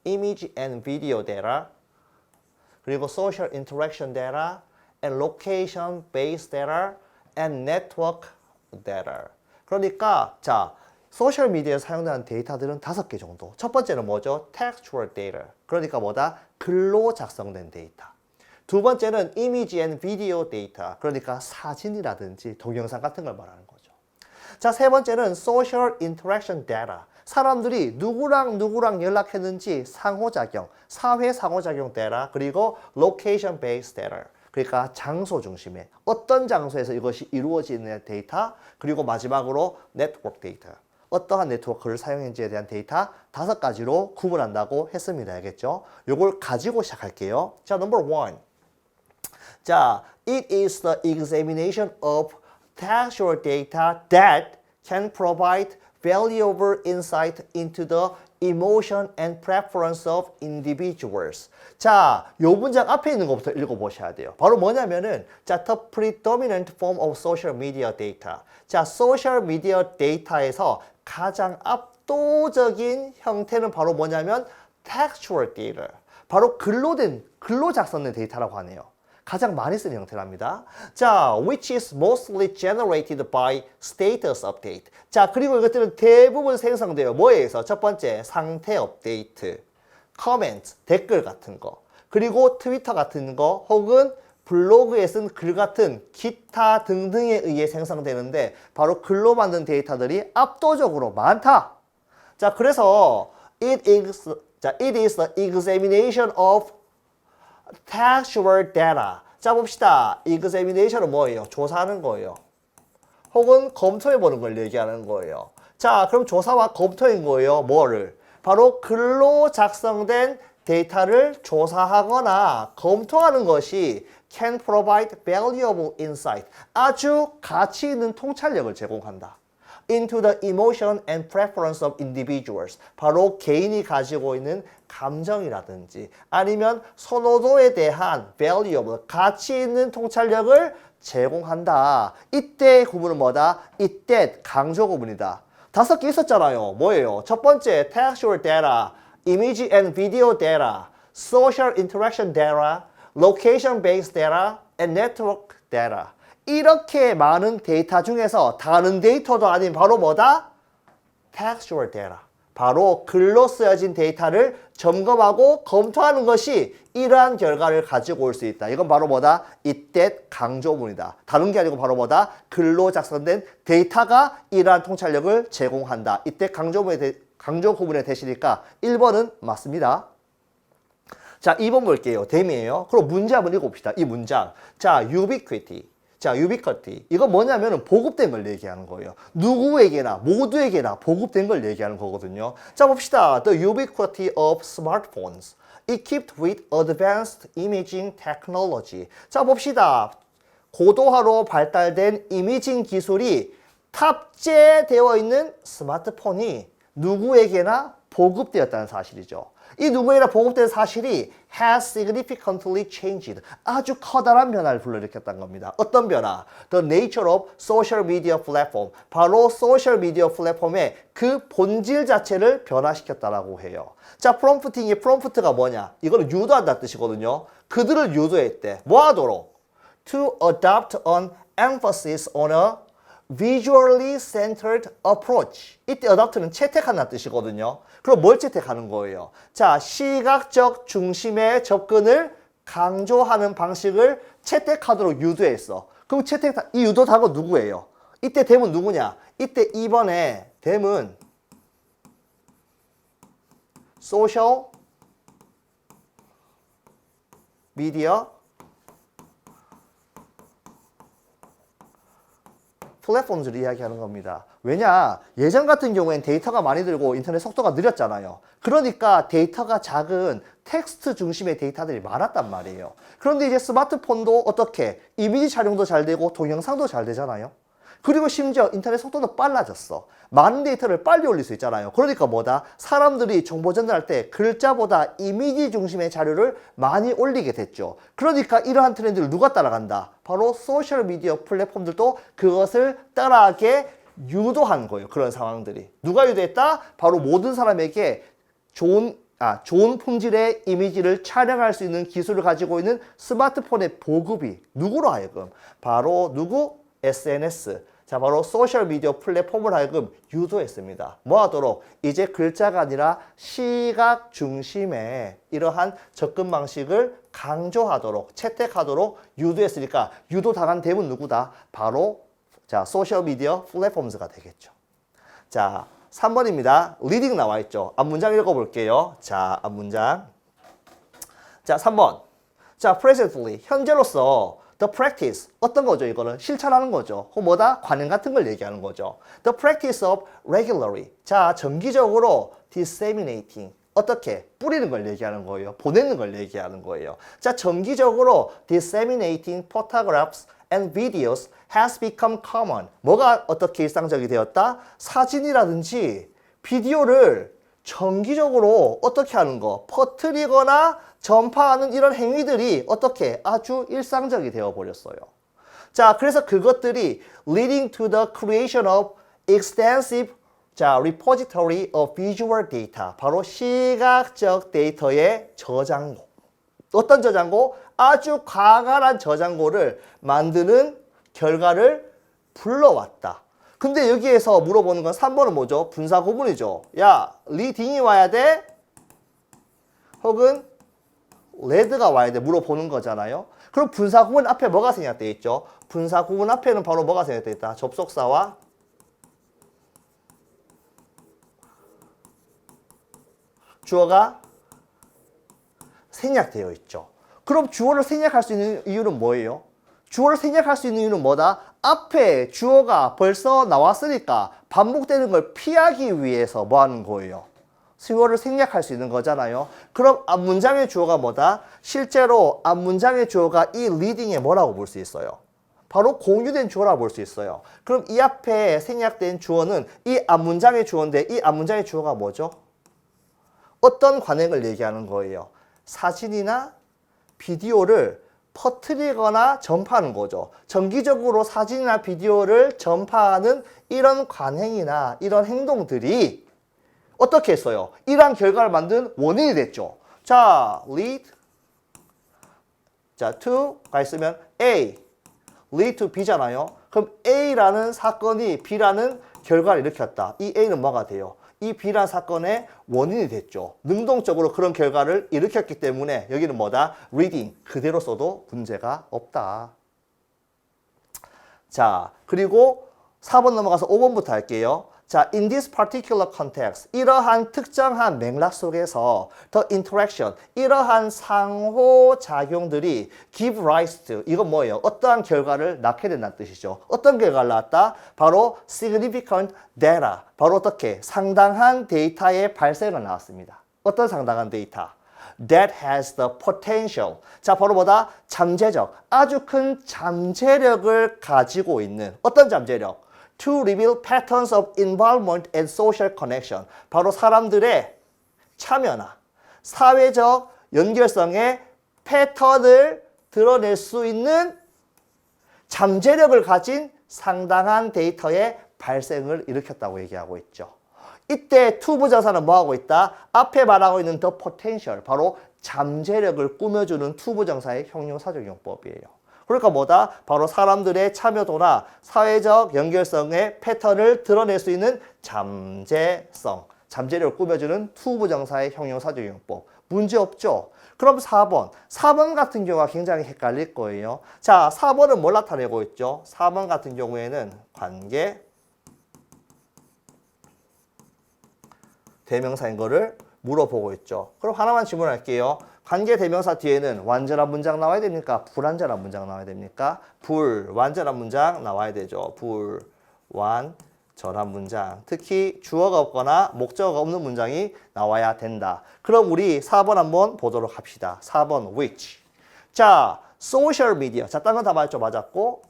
image and video data, 그리고 social interaction data, and location based data, and network data. 그러니까 자, 소셜 미디어에 사용되는 데이터들은 5개 정도. 첫 번째는 뭐죠? textual data. 그러니까 뭐다? 글로 작성된 데이터. 두 번째는 image and video data. 그러니까 사진이라든지 동영상 같은 걸 말하는 거죠. 자, 세 번째는 social interaction data. 사람들이 누구랑 연락했는지 상호작용, 사회 상호작용 데이터, 그리고 location based data. 그러니까 장소 중심의 어떤 장소에서 이것이 이루어지는 데이터, 그리고 마지막으로 network 데이터. 어떠한 네트워크를 사용했는지에 대한 데이터 5가지로 구분한다고 했습니다. 알겠죠? 요걸 가지고 시작할게요. 자, number 1. 자, it is the examination of textual data that can provide valuable insight into the emotion and preference of individuals. 자, 요 문장 앞에 있는 것부터 읽어보셔야 돼요. 바로 뭐냐면은, 자, the predominant form of social media data. 자, 소셜 미디어 데이터에서 가장 압도적인 형태는 바로 뭐냐면 textual data. 바로 글로 작성된 데이터라고 하네요. 가장 많이 쓰는 형태랍니다. 자, which is mostly generated by status update. 자, 그리고 이것들은 대부분 생성돼요. 뭐에 의해서? 첫 번째, 상태 업데이트, comment, 댓글 같은 거, 그리고 트위터 같은 거, 혹은 블로그에 쓴 글 같은 기타 등등에 의해 생성되는데 바로 글로 만든 데이터들이 압도적으로 많다. 자, 그래서 it is the examination of textual data. 자, 봅시다. examination은 뭐예요? 조사하는 거예요. 혹은 검토해보는 걸 얘기하는 거예요. 자, 그럼 조사와 검토인 거예요. 뭐를? 바로 글로 작성된 데이터를 조사하거나 검토하는 것이 can provide valuable insight. 아주 가치 있는 통찰력을 제공한다. into the emotion and preference of individuals. 바로 개인이 가지고 있는 감정이라든지 아니면 선호도에 대한 valuable, 가치 있는 통찰력을 제공한다. 이때 구문은 뭐다? 이때 강조 구문이다. 5개 있었잖아요. 뭐예요? 첫 번째, textual data, image and video data, social interaction data, location-based data, and network data. 이렇게 많은 데이터 중에서 다른 데이터도 아닌 바로 뭐다? textual data. 바로 글로 쓰여진 데이터를 점검하고 검토하는 것이 이러한 결과를 가지고 올 수 있다. 이건 바로 뭐다? 이때 강조문이다. 다른 게 아니고 바로 뭐다? 글로 작성된 데이터가 이러한 통찰력을 제공한다. 이때 강조 구문의 대시니까 1번은 맞습니다. 자, 2번 볼게요. 댐이에요. 그럼 문제 한번 읽어봅시다. 이 문장. 자, ubiquity. 자, ubiquity. 이거 뭐냐면은 보급된 걸 얘기하는 거예요. 누구에게나, 모두에게나 보급된 걸 얘기하는 거거든요. 자, 봅시다. The ubiquity of smartphones equipped with advanced imaging technology. 자, 봅시다. 고도화로 발달된 이미징 기술이 탑재되어 있는 스마트폰이 누구에게나 보급되었다는 사실이죠. 이 누구에게나 보급된 사실이 has significantly changed. 아주 커다란 변화를 불러일으켰다는 겁니다. 어떤 변화? The nature of social media platform. 바로 소셜 미디어 플랫폼의 그 본질 자체를 변화시켰다라고 해요. 자, 프롬프팅의 프롬프트가 뭐냐? 이거는 유도한다는 뜻이거든요. 그들을 유도했대. 뭐 하도록? To adopt an emphasis on a visually centered approach. 이때 adopt는 채택한다는 뜻이거든요. 그럼 뭘 채택하는 거예요? 자, 시각적 중심의 접근을 강조하는 방식을 채택하도록 유도했어. 그럼 이 유도당은 누구예요? 이때 댐은 누구냐? 이때 2번에 댐은 소셜 미디어 플랫폼을 이야기하는 겁니다. 왜냐? 예전 같은 경우엔 데이터가 많이 들고 인터넷 속도가 느렸잖아요. 그러니까 데이터가 작은 텍스트 중심의 데이터들이 많았단 말이에요. 그런데 이제 스마트폰도 어떻게? 이미지 촬영도 잘 되고 동영상도 잘 되잖아요. 그리고 심지어 인터넷 속도도 빨라졌어. 많은 데이터를 빨리 올릴 수 있잖아요. 그러니까 뭐다? 사람들이 정보 전달할 때 글자보다 이미지 중심의 자료를 많이 올리게 됐죠. 그러니까 이러한 트렌드를 누가 따라간다? 바로 소셜미디어 플랫폼들도 그것을 따라하게 유도한 거예요. 그런 상황들이. 누가 유도했다? 바로 모든 사람에게 좋은 품질의 이미지를 촬영할 수 있는 기술을 가지고 있는 스마트폰의 보급이 누구로 하여금? 바로 누구? SNS. 자, 바로 소셜미디어 플랫폼을 하여금 유도했습니다. 뭐 하도록? 이제 글자가 아니라 시각 중심의 이러한 접근 방식을 강조하도록, 채택하도록 유도했으니까 유도당한 댐은 누구다? 바로 자, 소셜미디어 플랫폼즈가 되겠죠. 자, 3번입니다. 리딩 나와 있죠. 앞문장 읽어볼게요. 자, 앞문장. 자, 3번. 자, presently, 현재로서 the practice, 어떤 거죠? 이거는 실천하는 거죠. 혹은 뭐다? 관행 같은 걸 얘기하는 거죠. The practice of regularly. 자, 정기적으로 disseminating. 어떻게? 뿌리는 걸 얘기하는 거예요. 보내는 걸 얘기하는 거예요. 자, 정기적으로 disseminating photographs and videos has become common. 뭐가 어떻게 일상적이 되었다? 사진이라든지 비디오를 정기적으로 어떻게 하는 거? 퍼뜨리거나 전파하는 이런 행위들이 어떻게 아주 일상적이 되어버렸어요. 자, 그래서 그것들이 leading to the creation of extensive repository of visual data. 바로 시각적 데이터의 저장고. 어떤 저장고? 아주 광활한 저장고를 만드는 결과를 불러왔다. 근데 여기에서 물어보는 건 3번은 뭐죠? 분사 구문이죠. 야, 리딩이 와야 돼? 혹은 레드가 와야 돼? 물어보는 거잖아요. 그럼 분사 구문 앞에 뭐가 생략되어 있죠? 분사 구문 앞에는 바로 뭐가 생략되어 있다? 접속사와 주어가 생략되어 있죠. 그럼 주어를 생략할 수 있는 이유는 뭐예요? 주어를 생략할 수 있는 이유는 뭐다? 앞에 주어가 벌써 나왔으니까 반복되는 걸 피하기 위해서 뭐 하는 거예요? 수요를 생략할 수 있는 거잖아요. 그럼 앞문장의 주어가 뭐다? 실제로 앞문장의 주어가 이 리딩에 뭐라고 볼 수 있어요? 바로 공유된 주어라고 볼 수 있어요. 그럼 이 앞에 생략된 주어는 이 앞문장의 주어인데 이 앞문장의 주어가 뭐죠? 어떤 관행을 얘기하는 거예요? 사진이나 비디오를 퍼뜨리거나 전파하는 거죠. 정기적으로 사진이나 비디오를 전파하는 이런 관행이나 이런 행동들이 어떻게 했어요? 이러한 결과를 만든 원인이 됐죠. 자, lead. 자, to가 있으면 A. lead to B잖아요. 그럼 A라는 사건이 B라는 결과를 일으켰다. 이 A는 뭐가 돼요? 이 B라는 사건의 원인이 됐죠. 능동적으로 그런 결과를 일으켰기 때문에 여기는 뭐다? reading. 그대로 써도 문제가 없다. 자, 그리고 4번 넘어가서 5번부터 할게요. 자, in this particular context, 이러한 특정한 맥락 속에서 the interaction, 이러한 상호작용들이 give rise to, 이건 뭐예요? 어떠한 결과를 낳게 된다는 뜻이죠. 어떤 결과를 낳았다? 바로 significant data, 바로 어떻게? 상당한 데이터의 발생을 낳았습니다. 어떤 상당한 데이터? That has the potential. 자, 바로 뭐다? 잠재적, 아주 큰 잠재력을 가지고 있는 어떤 잠재력? To reveal patterns of involvement and social connection. 바로 사람들의 참여나 사회적 연결성의 패턴을 드러낼 수 있는 잠재력을 가진 상당한 데이터의 발생을 일으켰다고 얘기하고 있죠. 이때 to 부정사는 뭐하고 있다? 앞에 말하고 있는 the potential, 바로 잠재력을 꾸며주는 to 부정사의 형용사적용법이에요. 그러니까 뭐다? 바로 사람들의 참여도나 사회적 연결성의 패턴을 드러낼 수 있는 잠재성, 잠재력을 꾸며주는 to 부정사의 형용사적용법. 문제 없죠? 그럼 4번. 4번 같은 경우가 굉장히 헷갈릴 거예요. 자, 4번은 뭘 나타내고 있죠? 4번 같은 경우에는 관계 대명사인 거를 물어보고 있죠. 그럼 하나만 질문할게요. 관계 대명사 뒤에는 완전한 문장 나와야 됩니까? 불완전한 문장 나와야 됩니까? 불완전한 문장 나와야 되죠. 불완전한 문장. 특히 주어가 없거나 목적어가 없는 문장이 나와야 된다. 그럼 우리 4번 한번 보도록 합시다. 4번 which. 자, 소셜 미디어. 자, 딴 건 다 맞죠? 맞았고.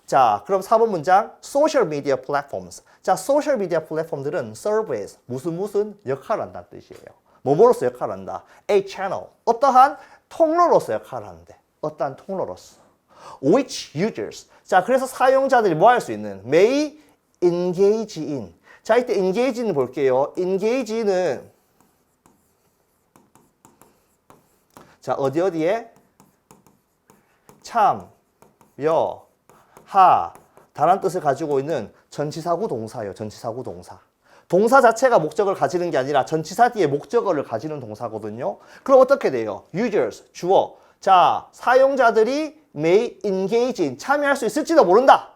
자, 그럼 4번 문장 social media platforms. 자, social media 플랫폼들은 serve as 무슨 역할을 한다는 뜻이에요. 뭐뭐로서 역할을 한다. A channel. 어떠한 통로로서 역할을 하는데. 어떠한 통로로서. Which users. 자, 그래서 사용자들이 뭐 할 수 있는? May engage in. 자, 이때 engage in을 볼게요. engage in은 자, 어디에? 참여 다란 뜻을 가지고 있는 전치사구 동사예요. 전치사구 동사. 동사 자체가 목적을 가지는 게 아니라 전치사 뒤에 목적어를 가지는 동사거든요. 그럼 어떻게 돼요? users, 주어. 자, 사용자들이 may engage in, 참여할 수 있을지도 모른다.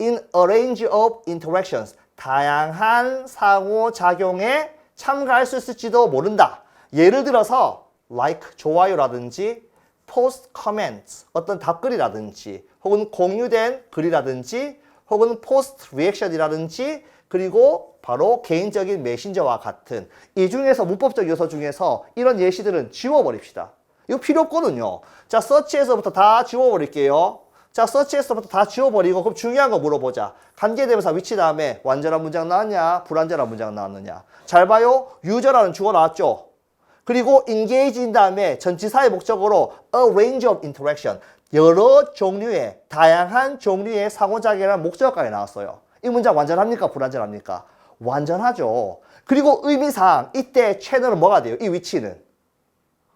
in a range of interactions, 다양한 상호작용에 참가할 수 있을지도 모른다. 예를 들어서 like, 좋아요라든지 post comments, 어떤 답글이라든지 혹은 공유된 글이라든지 혹은 post reaction이라든지 그리고 바로 개인적인 메신저와 같은 이 중에서 문법적 요소 중에서 이런 예시들은 지워버립시다. 이거 필요 없거든요. 자, 서치에서부터 다 지워버릴게요. 자, 서치에서부터 다 지워버리고 그럼 중요한 거 물어보자. 관계대명사 위치 다음에 완전한 문장 나왔냐? 불완전한 문장 나왔느냐? 잘 봐요. 유저라는 주어 나왔죠? 그리고 engage인 다음에 전치사의 목적으로 a range of interaction, 여러 종류의, 다양한 종류의 상호작용이라는 목적어까지 나왔어요. 이 문장 완전합니까? 불완전합니까? 완전하죠. 그리고 의미상 이때 채널은 뭐가 돼요? 이 위치는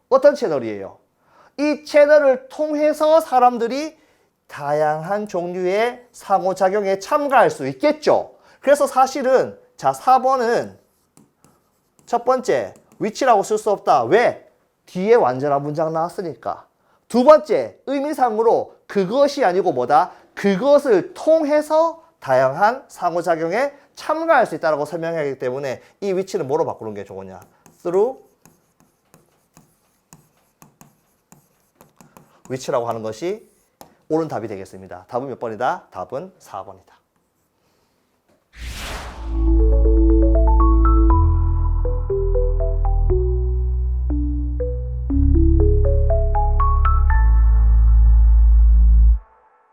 어떤 채널이에요? 이 채널을 통해서 사람들이 다양한 종류의 상호작용에 참가할 수 있겠죠. 그래서 사실은 자, 4번은 첫 번째 위치라고 쓸 수 없다. 왜? 뒤에 완전한 문장 나왔으니까. 두 번째, 의미상으로 그것이 아니고 뭐다? 그것을 통해서 다양한 상호작용에 참가할 수 있다고 설명하기 때문에 이 위치는 뭐로 바꾸는 게 좋으냐? through 위치라고 하는 것이 옳은 답이 되겠습니다. 답은 몇 번이다? 답은 4번이다.